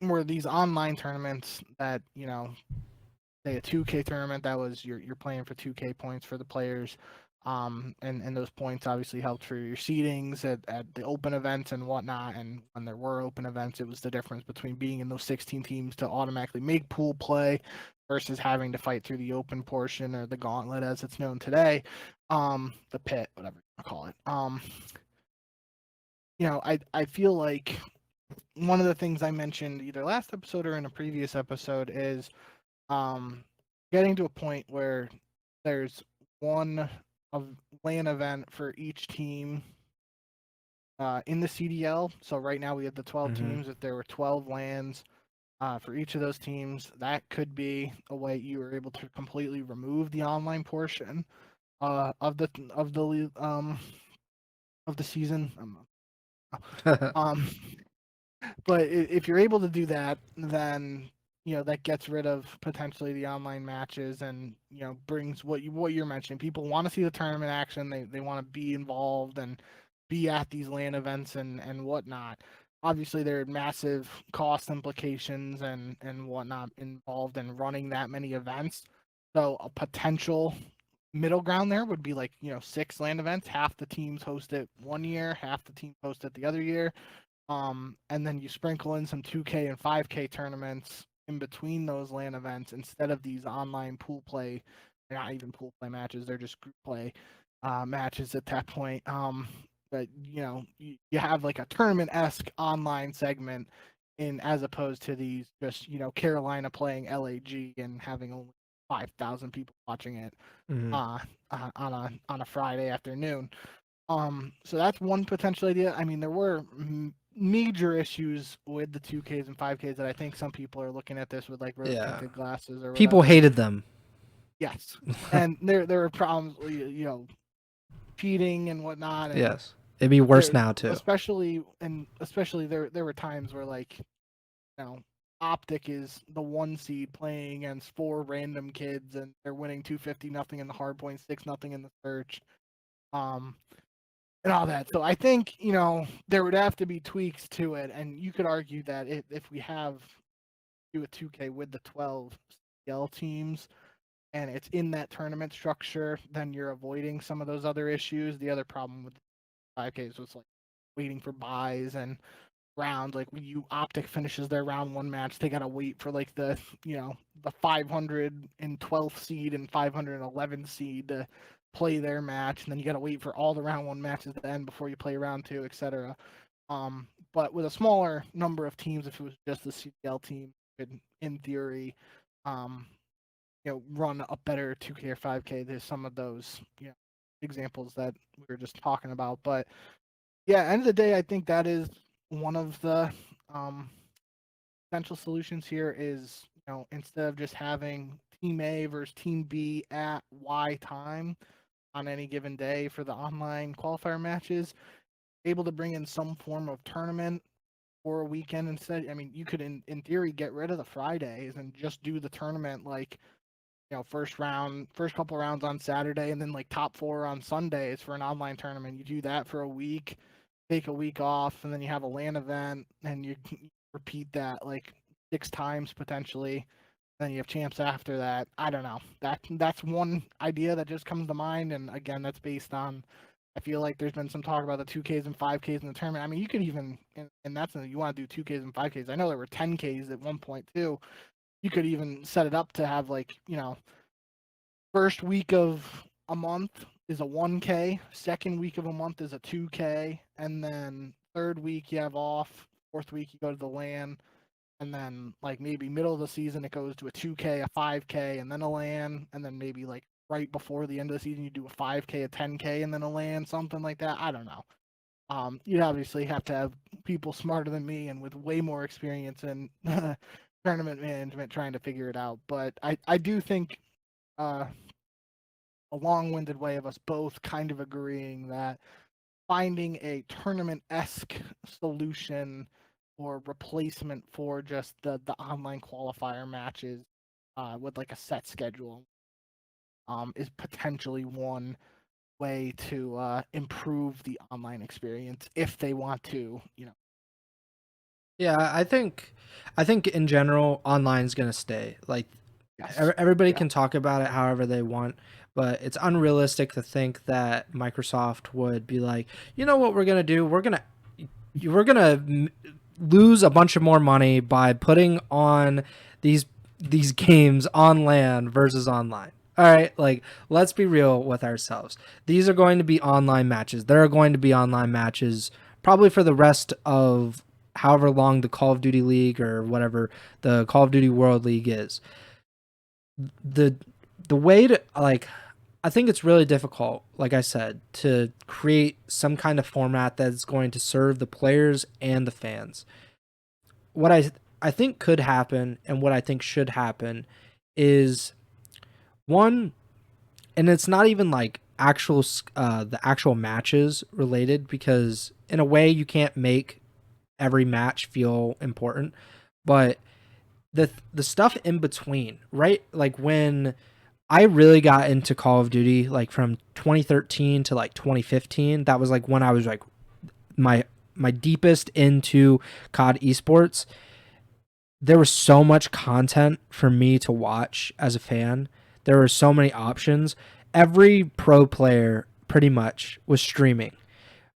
Were these online tournaments that, say a 2K tournament that was you're playing for 2K points for the players. And those points obviously helped for your seedings at the open events and whatnot. And when there were open events, it was the difference between being in those 16 teams to automatically make pool play versus having to fight through the open portion or the gauntlet as it's known today, the pit, whatever you call it. I feel like one of the things I mentioned either last episode or in a previous episode is um, getting to a point where there's one of LAN event for each team in the CDL. So right now we have the 12 teams. If there were 12 LANs for each of those teams, that could be a way you were able to completely remove the online portion of the season. Um, but if you're able to do that, then that gets rid of potentially the online matches, and brings what you're mentioning. People want to see the tournament action. They want to be involved and be at these LAN events and whatnot. Obviously, there are massive cost implications and whatnot involved in running that many events. So a potential middle ground there would be like 6 LAN events. Half the teams host it one year, half the teams host it the other year. And then you sprinkle in some 2K and 5K tournaments in between those LAN events instead of these online pool play. They're not even pool play matches; they're just group play matches at that point. But you have like a tournament-esque online segment in as opposed to these just Carolina playing LAG and having only 5,000 people watching it on a Friday afternoon. So that's one potential idea. I mean, there were major issues with the 2Ks and 5Ks that I think some people are looking at this with like rose tinted glasses or whatever. People hated them. Yes, and there were problems, cheating and whatnot. And yes, it'd be worse now too. Especially there were times where like Optic is the 1 seed playing against 4 random kids and they're winning 250-0 in the hardpoint, 6-0 in the search. And all that. So I think, there would have to be tweaks to it. And you could argue that if we do a 2K with the 12 CL teams and it's in that tournament structure, then you're avoiding some of those other issues. The other problem with 5Ks was like waiting for buys and rounds. Like when Optic finishes their round 1 match, they got to wait for like the 512th seed and 511th seed to play their match, and then you got to wait for all the round 1 matches to end before you play round 2, etc. But with a smaller number of teams, if it was just the CDL team, could in theory, run a better 2K or 5K. There's some of those examples that we were just talking about. But yeah, end of the day, I think that is one of the potential solutions here is instead of just having Team A versus Team B at Y time on any given day for the online qualifier matches, able to bring in some form of tournament for a weekend instead. I mean, you could in theory get rid of the Fridays and just do the tournament like first couple rounds on Saturday and then like top 4 on Sundays for an online tournament. You do that for a week, take a week off, and then you have a LAN event and you repeat that like 6 times potentially. Then you have champs after that. I don't know. That's one idea that just comes to mind, and again, that's based on. I feel like there's been some talk about the 2Ks and 5Ks in the tournament. I mean, you could even, and that's you want to do 2Ks and 5Ks. I know there were 10Ks at one point too. You could even set it up to have like first week of a month is a 1K, second week of a month is a 2K, and then third week you have off, fourth week you go to the LAN. And then like maybe middle of the season it goes to a 2K, a 5K, and then a LAN, and then maybe like right before the end of the season you do a 5K, a 10K, and then a LAN, something like that. I don't know. You'd obviously have to have people smarter than me and with way more experience in tournament management trying to figure it out. But I do think a long-winded way of us both kind of agreeing that finding a tournament-esque solution or replacement for just the online qualifier matches with like a set schedule is potentially one way to improve the online experience if they want to, Yeah, I think in general online is gonna stay. Like Yes. Everybody Yeah. can talk about it however they want, but it's unrealistic to think that Microsoft would be like, you know what we're gonna do? We're gonna lose a bunch of more money by putting on these these games on LAN versus online. All right, like let's be real with ourselves. These are going to be online matches. There are going to be online matches probably for the rest of however long the Call of Duty League or whatever the Call of Duty World League is. The the way to like I think it's really difficult, like I said, to create some kind of format that's going to serve the players and the fans. What I think could happen and what I think should happen is one, and it's not even like the actual matches related, because in a way you can't make every match feel important, but the stuff in between, right? Like when I really got into Call of Duty, like from 2013 to like 2015, that was like when I was like my my deepest into COD esports. There was so much content for me to watch as a fan. There were so many options. Every pro player pretty much was streaming,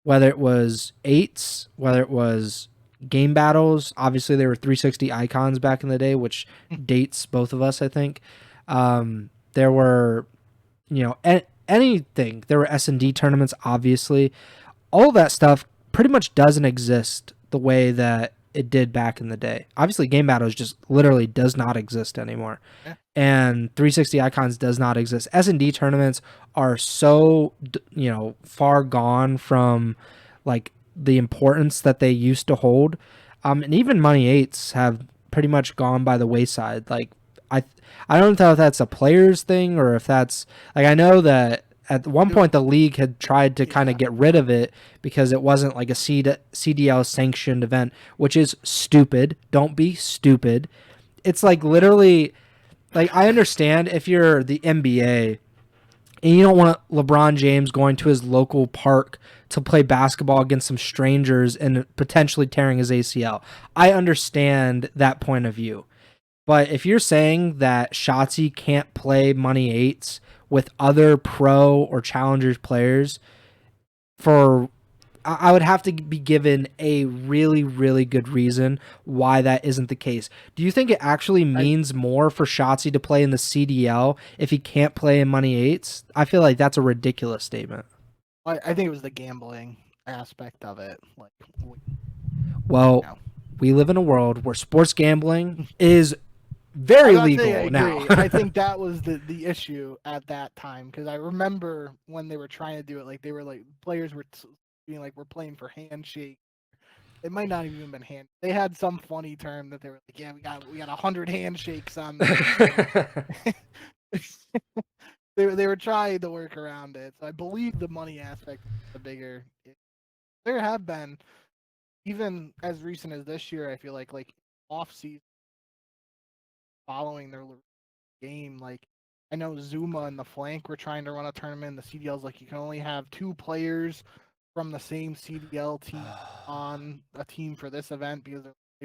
whether it was eights, whether it was game battles. Obviously, there were 360 icons back in the day, which dates both of us, I think. There were, anything. There were S&D tournaments, obviously. All that stuff pretty much doesn't exist the way that it did back in the day. Obviously, game battles just literally does not exist anymore. Yeah. And 360 icons does not exist. S&D tournaments are so, far gone from like the importance that they used to hold. And even Money 8s have pretty much gone by the wayside. Like I don't know if that's a players thing or if that's like, I know that at one point the league had tried to kind of get rid of it because it wasn't like a CDL sanctioned event, which is stupid. Don't be stupid. It's like literally, like, I understand if you're the NBA and you don't want LeBron James going to his local park to play basketball against some strangers and potentially tearing his ACL. I understand that point of view. But if you're saying that Shotzi can't play Money 8s with other pro or challengers players, I would have to be given a really, really good reason why that isn't the case. Do you think it actually means more for Shotzi to play in the CDL if he can't play in Money 8s? I feel like that's a ridiculous statement. I think it was the gambling aspect of it. Well, we live in a world where sports gambling is very legal now. I think that was the issue at that time, because I remember when they were trying to do it, like they were like players were being like, we're playing for handshake. It might not even been hand. They had some funny term that they were like, yeah, we got 100 handshakes on this. They were trying to work around it. So I believe the money aspect is the bigger. There have been, even as recent as this year, I feel like off season, following their game, like I know Zuma and the Flank were trying to run a tournament. The CDL's like you can only have 2 players from the same CDL team on a team for this event because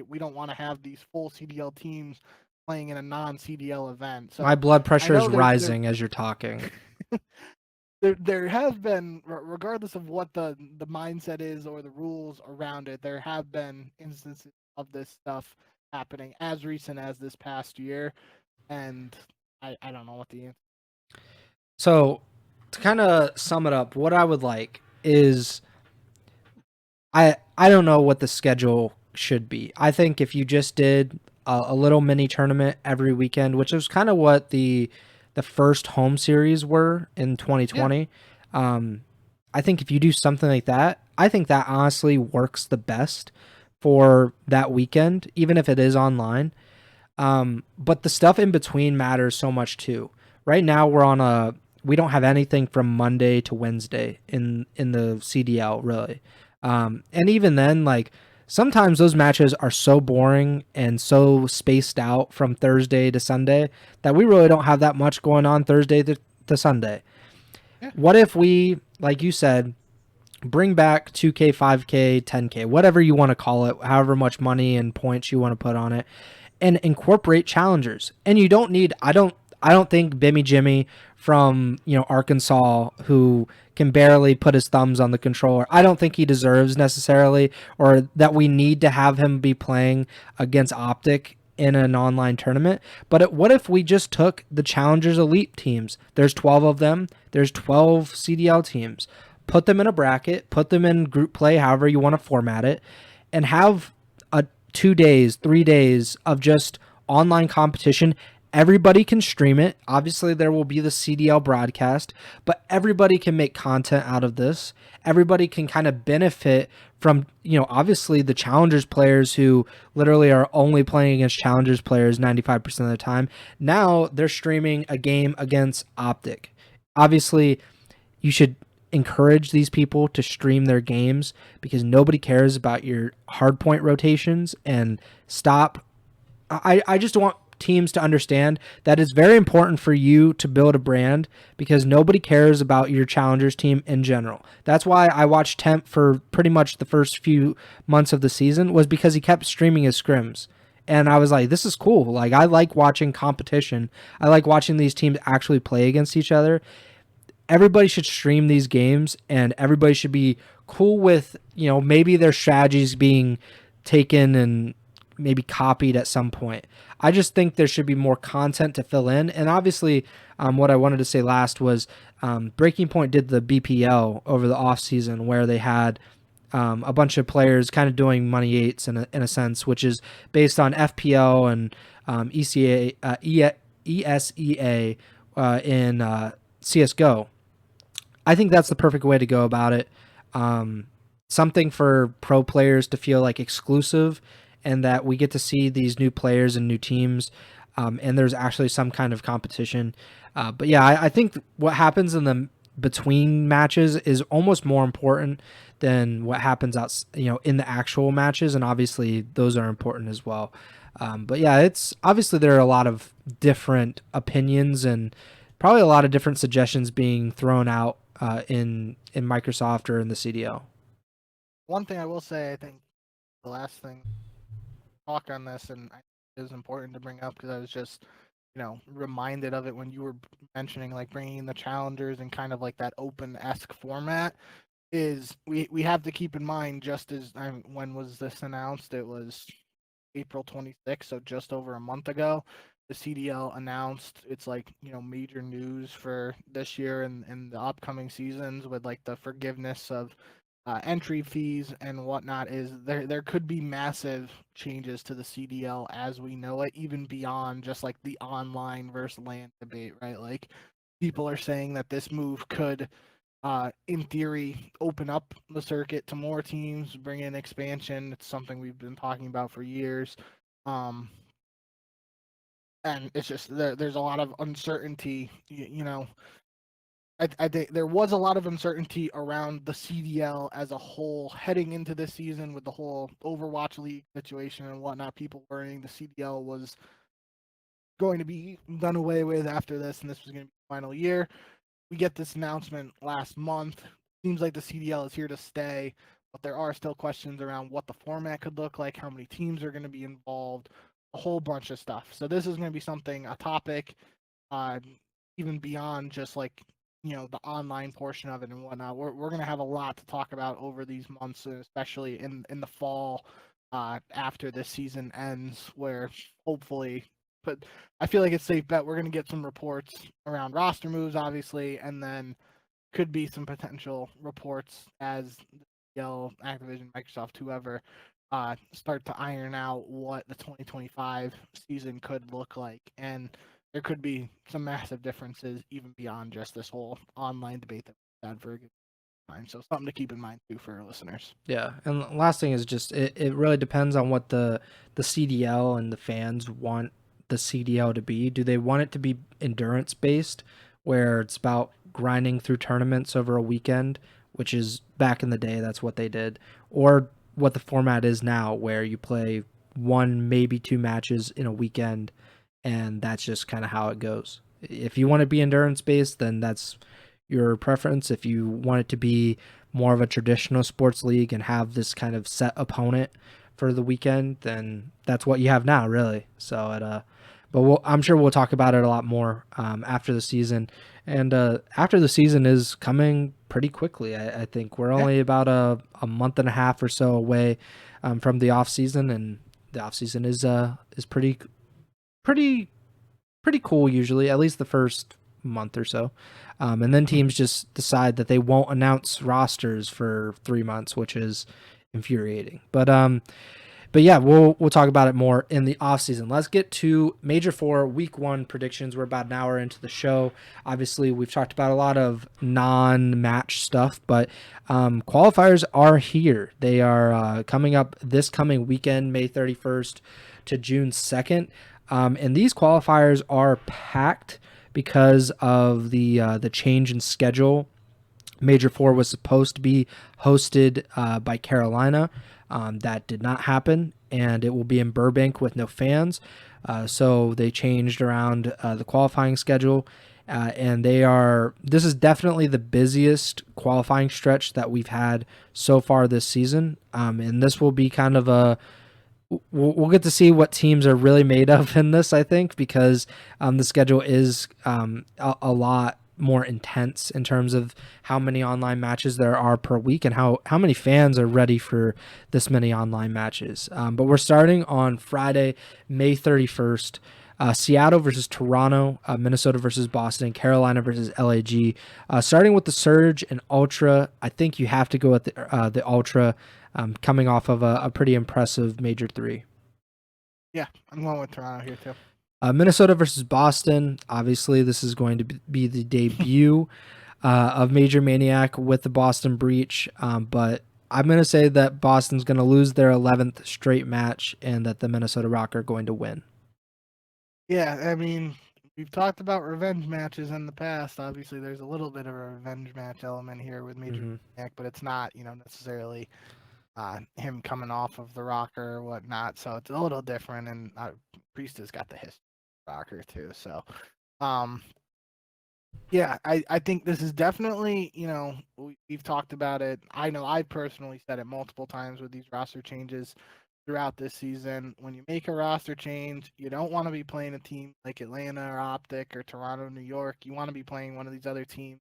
we don't want to have these full CDL teams playing in a non-CDL event. So my blood pressure is rising as you're talking. There have been, regardless of what the mindset is or the rules around it, there have been instances of this stuff happening as recent as this past year, and I don't know what the answer. So to kind of sum it up, what I would like is I don't know what the schedule should be. I think if you just did a little mini tournament every weekend, which was kind of what the first home series were in 2020. Yeah. I think if you do something like that, I think that honestly works the best for that weekend, even if it is online. But the stuff in between matters so much too. Right now we don't have anything from Monday to Wednesday in the CDL really. And even then, like sometimes those matches are so boring and so spaced out from Thursday to Sunday that we really don't have that much going on Thursday to Sunday. Yeah. What if we, like you said, bring back 2K, 5K, 10K, whatever you want to call it, however much money and points you want to put on it, and incorporate challengers. And you don't need, I don't think Bimmy Jimmy from, Arkansas, who can barely put his thumbs on the controller, I don't think he deserves necessarily, or that we need to have him be playing against Optic in an online tournament. But what if we just took the Challengers Elite teams? There's 12 of them. There's 12 CDL teams. Put them in a bracket, put them in group play, however you want to format it, and have 2 days, 3 days of just online competition. Everybody can stream it. Obviously, there will be the CDL broadcast, but everybody can make content out of this. Everybody can kind of benefit from, obviously the Challengers players who literally are only playing against Challengers players 95% of the time. Now they're streaming a game against Optic. Obviously, you should encourage these people to stream their games because nobody cares about your hardpoint rotations, and stop. I just want teams to understand that it's very important for you to build a brand because nobody cares about your Challengers team in general. That's why I watched Temp for pretty much the first few months of the season, was because he kept streaming his scrims. And I was like, this is cool. Like, I like watching competition. I like watching these teams actually play against each other. Everybody should stream these games, and everybody should be cool with, maybe their strategies being taken and maybe copied at some point. I just think there should be more content to fill in. And obviously, what I wanted to say last was Breaking Point did the BPL over the off season, where they had a bunch of players kind of doing money eights in a sense, which is based on FPL and ESEA in CSGO. I think that's the perfect way to go about it. Something for pro players to feel like exclusive, and that we get to see these new players and new teams, and there's actually some kind of competition. But yeah, I think what happens in the between matches is almost more important than what happens out, in the actual matches, and obviously those are important as well. But yeah, it's obviously there are a lot of different opinions and probably a lot of different suggestions being thrown out in Microsoft or in the CDO. One thing I will say, I think the last thing talk on this, and it was important to bring up because I was just, reminded of it when you were mentioning like bringing in the challengers and kind of like that open-esque format, is we have to keep in mind, just as when was this announced? It was April 26th, so just over a month ago. The CDL announced it's like, major news for this year and the upcoming seasons, with like the forgiveness of entry fees and whatnot. Is there could be massive changes to the CDL as we know it, even beyond just like the online versus LAN debate, right? Like, people are saying that this move could, in theory, open up the circuit to more teams, bring in expansion. It's something we've been talking about for years. And it's just there's a lot of uncertainty. I think there was a lot of uncertainty around the CDL as a whole heading into this season, with the whole Overwatch League situation and whatnot. People worrying the CDL was going to be done away with after this, and this was going to be the final year. We get this announcement last month. Seems like the CDL is here to stay, but there are still questions around what the format could look like, how many teams are going to be involved, a whole bunch of stuff. So this is going to be a topic, even beyond just like, the online portion of it and whatnot. We're going to have a lot to talk about over these months, especially in the fall, after this season ends, where hopefully, but I feel like it's safe bet we're going to get some reports around roster moves, obviously, and then could be some potential reports as Dell, Activision, Microsoft, whoever, start to iron out what the 2025 season could look like. And there could be some massive differences even beyond just this whole online debate that we've had for a good time. So something to keep in mind too for our listeners. Yeah, and the last thing is just it really depends on what the CDL and the fans want the CDL to be. Do they want it to be endurance based, where it's about grinding through tournaments over a weekend, which is back in the day, that's what they did, or what the format is now, where you play one, maybe two matches in a weekend, and that's just kind of how it goes. If you want to be endurance based, then that's your preference. If you want it to be more of a traditional sports league and have this kind of set opponent for the weekend, then that's what you have now, really. So but I'm sure we'll talk about it a lot more after the season. And after the season is coming pretty quickly. I think we're only about a month and a half or so away from the off season, and the off season is pretty pretty cool usually, at least the first month or so. And then teams just decide that they won't announce rosters for 3 months, which is infuriating. But yeah, we'll talk about it more in the offseason. Let's get to Major 4 Week 1 predictions. We're about an hour into the show. Obviously, we've talked about a lot of non-match stuff, but qualifiers are here. They are coming up this coming weekend, May 31st to June 2nd. And these qualifiers are packed because of the change in schedule. Major 4 was supposed to be hosted by Carolina. That did not happen, and it will be in Burbank with no fans. So they changed around the qualifying schedule, and this is definitely the busiest qualifying stretch that we've had so far this season. And this will be kind of we'll get to see what teams are really made of in this, I think, because the schedule is a lot more intense in terms of how many online matches there are per week and how many fans are ready for this many online matches. But we're starting on Friday, May 31st. Seattle versus Toronto, Minnesota versus Boston, Carolina versus LAG. Starting with the Surge and Ultra, I think you have to go with the Ultra, coming off of a pretty impressive Major 3. Yeah, I'm going with Toronto here too. Minnesota versus Boston. Obviously, this is going to be the debut of Major Maniac with the Boston Breach. But I'm going to say that Boston's going to lose their 11th straight match and that the Minnesota Rock are going to win. Yeah, I mean, we've talked about revenge matches in the past. Obviously, there's a little bit of a revenge match element here with Major Maniac, but it's not, necessarily him coming off of the Rocker or whatnot. So it's a little different, and Priest has got the history of the Rocker too. So, yeah, I think this is definitely, we've talked about it. I know I personally said it multiple times with these roster changes throughout this season. When you make a roster change, you don't want to be playing a team like Atlanta or Optic or Toronto, New York. You want to be playing one of these other teams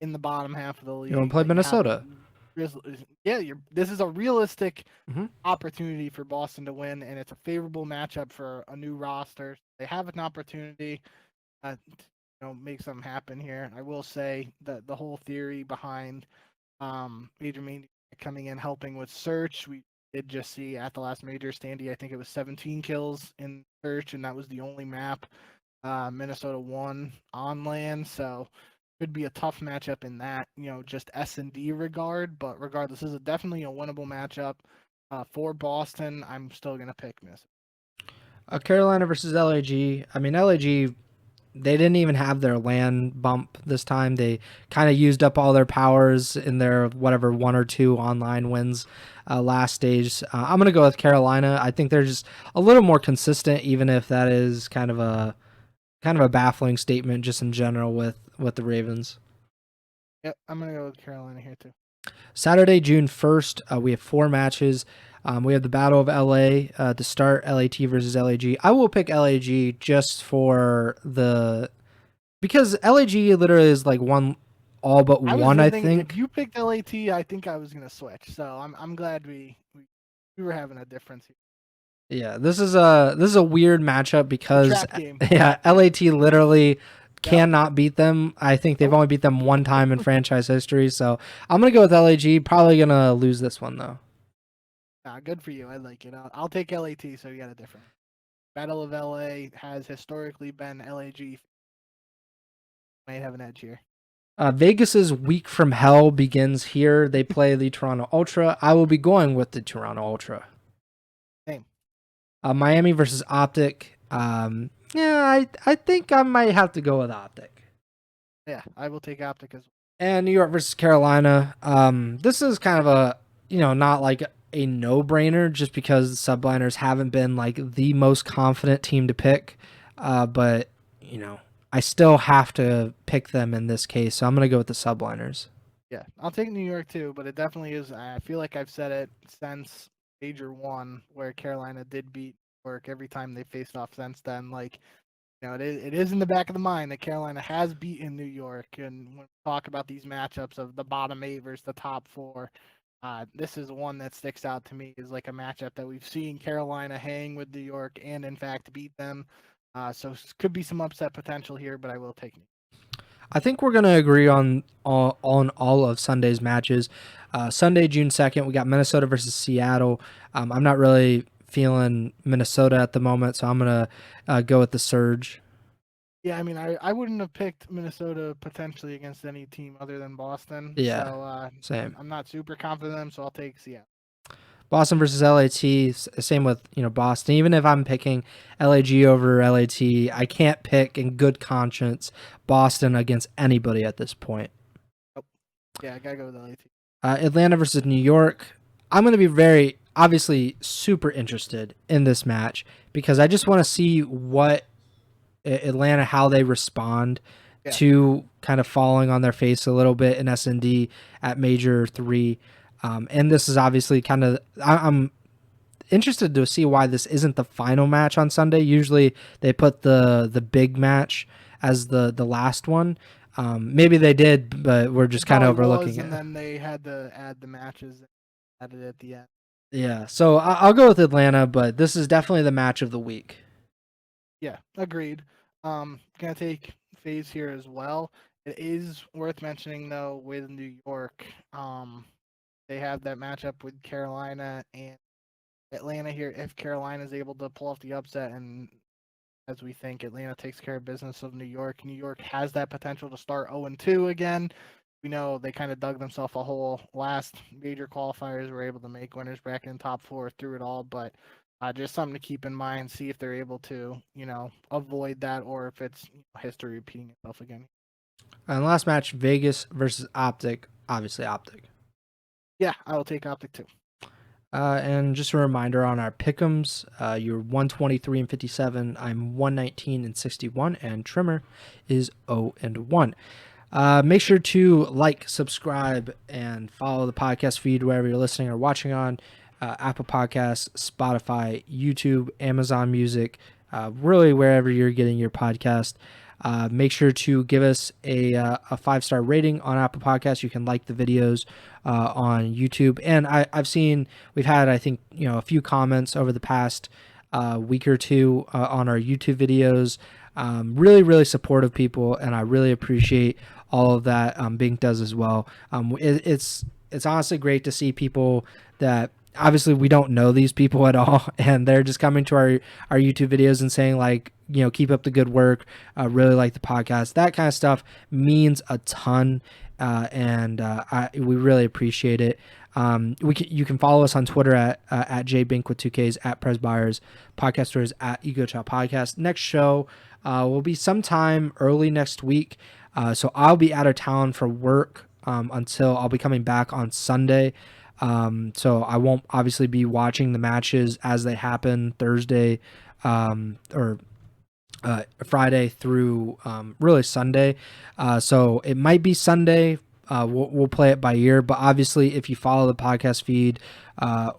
in the bottom half of the league. You want to play Minnesota? Yeah, this is a realistic opportunity for Boston to win, and it's a favorable matchup for a new roster. They have an opportunity to make something happen here. I will say that the whole theory behind Major Mania coming in helping with Search, we did just see at the last Major Standy, I think it was 17 kills in Search, and that was the only map Minnesota won on land, so could be a tough matchup in that, just S&D regard, but regardless, this is definitely a winnable matchup for Boston. I'm still going to pick Minnesota. Carolina versus LAG. I mean, LAG, they didn't even have their land bump this time. They kind of used up all their powers in their whatever 1 or 2 online wins last stage. I'm going to go with Carolina. I think they're just a little more consistent, even if that is kind of a baffling statement just in general with the Ravens. Yep, I'm going to go with Carolina here too. Saturday, June 1st, we have 4 matches. We have the Battle of LA to start, LAT versus LAG. I will pick LAG just because LAG literally is like all but one, I think. If you picked LAT, I think I was going to switch. So I'm glad we were having a difference here. Yeah, this is a weird matchup because LAT literally cannot beat them. I think they've only beat them 1 time in franchise history. So I'm going to go with LAG. Probably going to lose this one though. Good for you. I like it. I'll take LAT, so you got a different. Battle of LA has historically been LAG. Might have an edge here. Vegas's week from hell begins here. They play the Toronto Ultra. I will be going with the Toronto Ultra. Same. Miami versus Optic. I think I might have to go with Optic. Yeah, I will take Optic as well. And New York versus Carolina. This is kind of a, not like a no-brainer just because the Subliners haven't been like the most confident team to pick. But, I still have to pick them in this case. So I'm going to go with the Subliners. Yeah, I'll take New York too, but it definitely is. I feel like I've said it since major one where Carolina did beat New York every time they faced off since then. Like, it is in the back of the mind that Carolina has beaten New York, and when we talk about these matchups of the bottom 8 versus the top 4, this is one that sticks out to me as like a matchup that we've seen Carolina hang with New York and in fact beat them. So could be some upset potential here, but I will take New York. I think we're going to agree on all of Sunday's matches. Sunday, June 2nd, we got Minnesota versus Seattle. I'm not really feeling Minnesota at the moment, so I'm going to go with the Surge. Yeah, I mean, I wouldn't have picked Minnesota potentially against any team other than Boston. Yeah, So same. I'm not super confident in them, so I'll take Seattle. Boston versus LAT, same with Boston. Even if I'm picking LAG over LAT, I can't pick in good conscience Boston against anybody at this point. Oh, yeah, I gotta go with LAT. Atlanta versus New York. I'm going to be very obviously super interested in this match because I just want to see what Atlanta, how they respond to kind of falling on their face a little bit in S&D at Major 3. And this is obviously kind of, I'm interested to see why this isn't the final match on Sunday. Usually they put the big match as the last one. Maybe they did, but we're just kind of overlooking it. And then they had to add the matches added at the end. Yeah, so I'll go with Atlanta, but this is definitely the match of the week. Yeah, agreed. Gonna take FaZe here as well. It is worth mentioning though with New York, they have that matchup with Carolina and Atlanta here. If Carolina is able to pull off the upset, and as we think Atlanta takes care of business of New York has that potential to start 0-2 again. We know they kind of dug themselves a hole last major qualifiers, were able to make winners bracket in top 4 through it all, but just something to keep in mind, see if they're able to, avoid that or if it's history repeating itself again. And last match, Vegas versus Optic. Obviously, Optic. Yeah, I will take Optic too. And just a reminder on our pick'ems, you're 123 and 57. I'm 119 and 61, and Trimmer is 0-1. Make sure to like, subscribe, and follow the podcast feed wherever you're listening or watching on. Apple Podcasts, Spotify, YouTube, Amazon Music, really wherever you're getting your podcast. Make sure to give us a 5-star rating on Apple Podcasts. You can like the videos on YouTube. And I've seen, we've had, I think, a few comments over the past week or two on our YouTube videos. Really, really supportive people, and I really appreciate all of that. Bink does as well. It's honestly great to see people that obviously we don't know these people at all, and they're just coming to our YouTube videos and saying like, keep up the good work. Really like the podcast. That kind of stuff means a ton, and we really appreciate it. You can follow us on Twitter at jbink with 2Ks, at Preston Byers, podcasters at Ego Chall Podcast. Next show will be sometime early next week. So I'll be out of town for work until I'll be coming back on Sunday. So I won't obviously be watching the matches as they happen Thursday or Friday through really Sunday. So it might be Sunday. We'll play it by ear, but obviously if you follow the podcast feed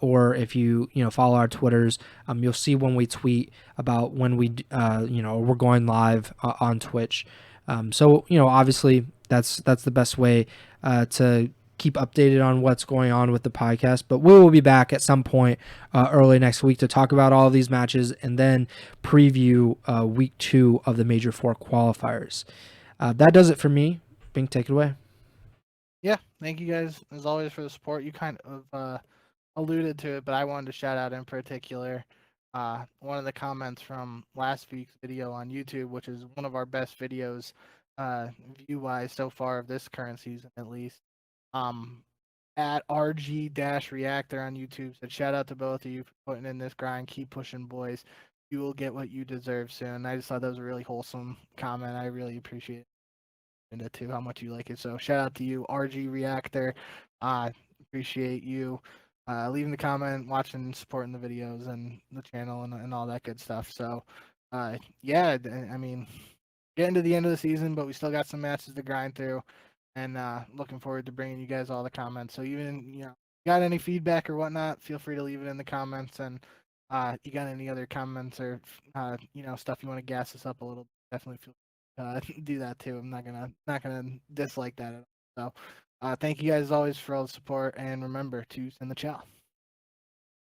or if you follow our Twitters, you'll see when we tweet about when we we're going live on Twitch. So obviously that's the best way to keep updated on what's going on with the podcast, but we will be back at some point early next week to talk about all of these matches and then preview week 2 of the Major 4 qualifiers. That does it for me. Bink, take it away. Yeah, thank you guys as always for the support. You kind of alluded to it, but I wanted to shout out in particular one of the comments from last week's video on YouTube, which is one of our best videos view-wise so far of this current season at least. At RG-Reactor on YouTube said, shout out to both of you for putting in this grind. Keep pushing, boys. You will get what you deserve soon. I just thought that was a really wholesome comment. I really appreciate it. Into too how much you like it. So shout out to you, RG Reactor. Appreciate you leaving the comment, watching, supporting the videos and the channel and all that good stuff. So yeah, I mean, getting to the end of the season, but we still got some matches to grind through, and looking forward to bringing you guys all the comments. So even got any feedback or whatnot, feel free to leave it in the comments. And you got any other comments or stuff you want to gas us up a little, definitely feel do that too. I'm not gonna dislike that at all. So thank you guys as always for all the support, and remember to send the chow.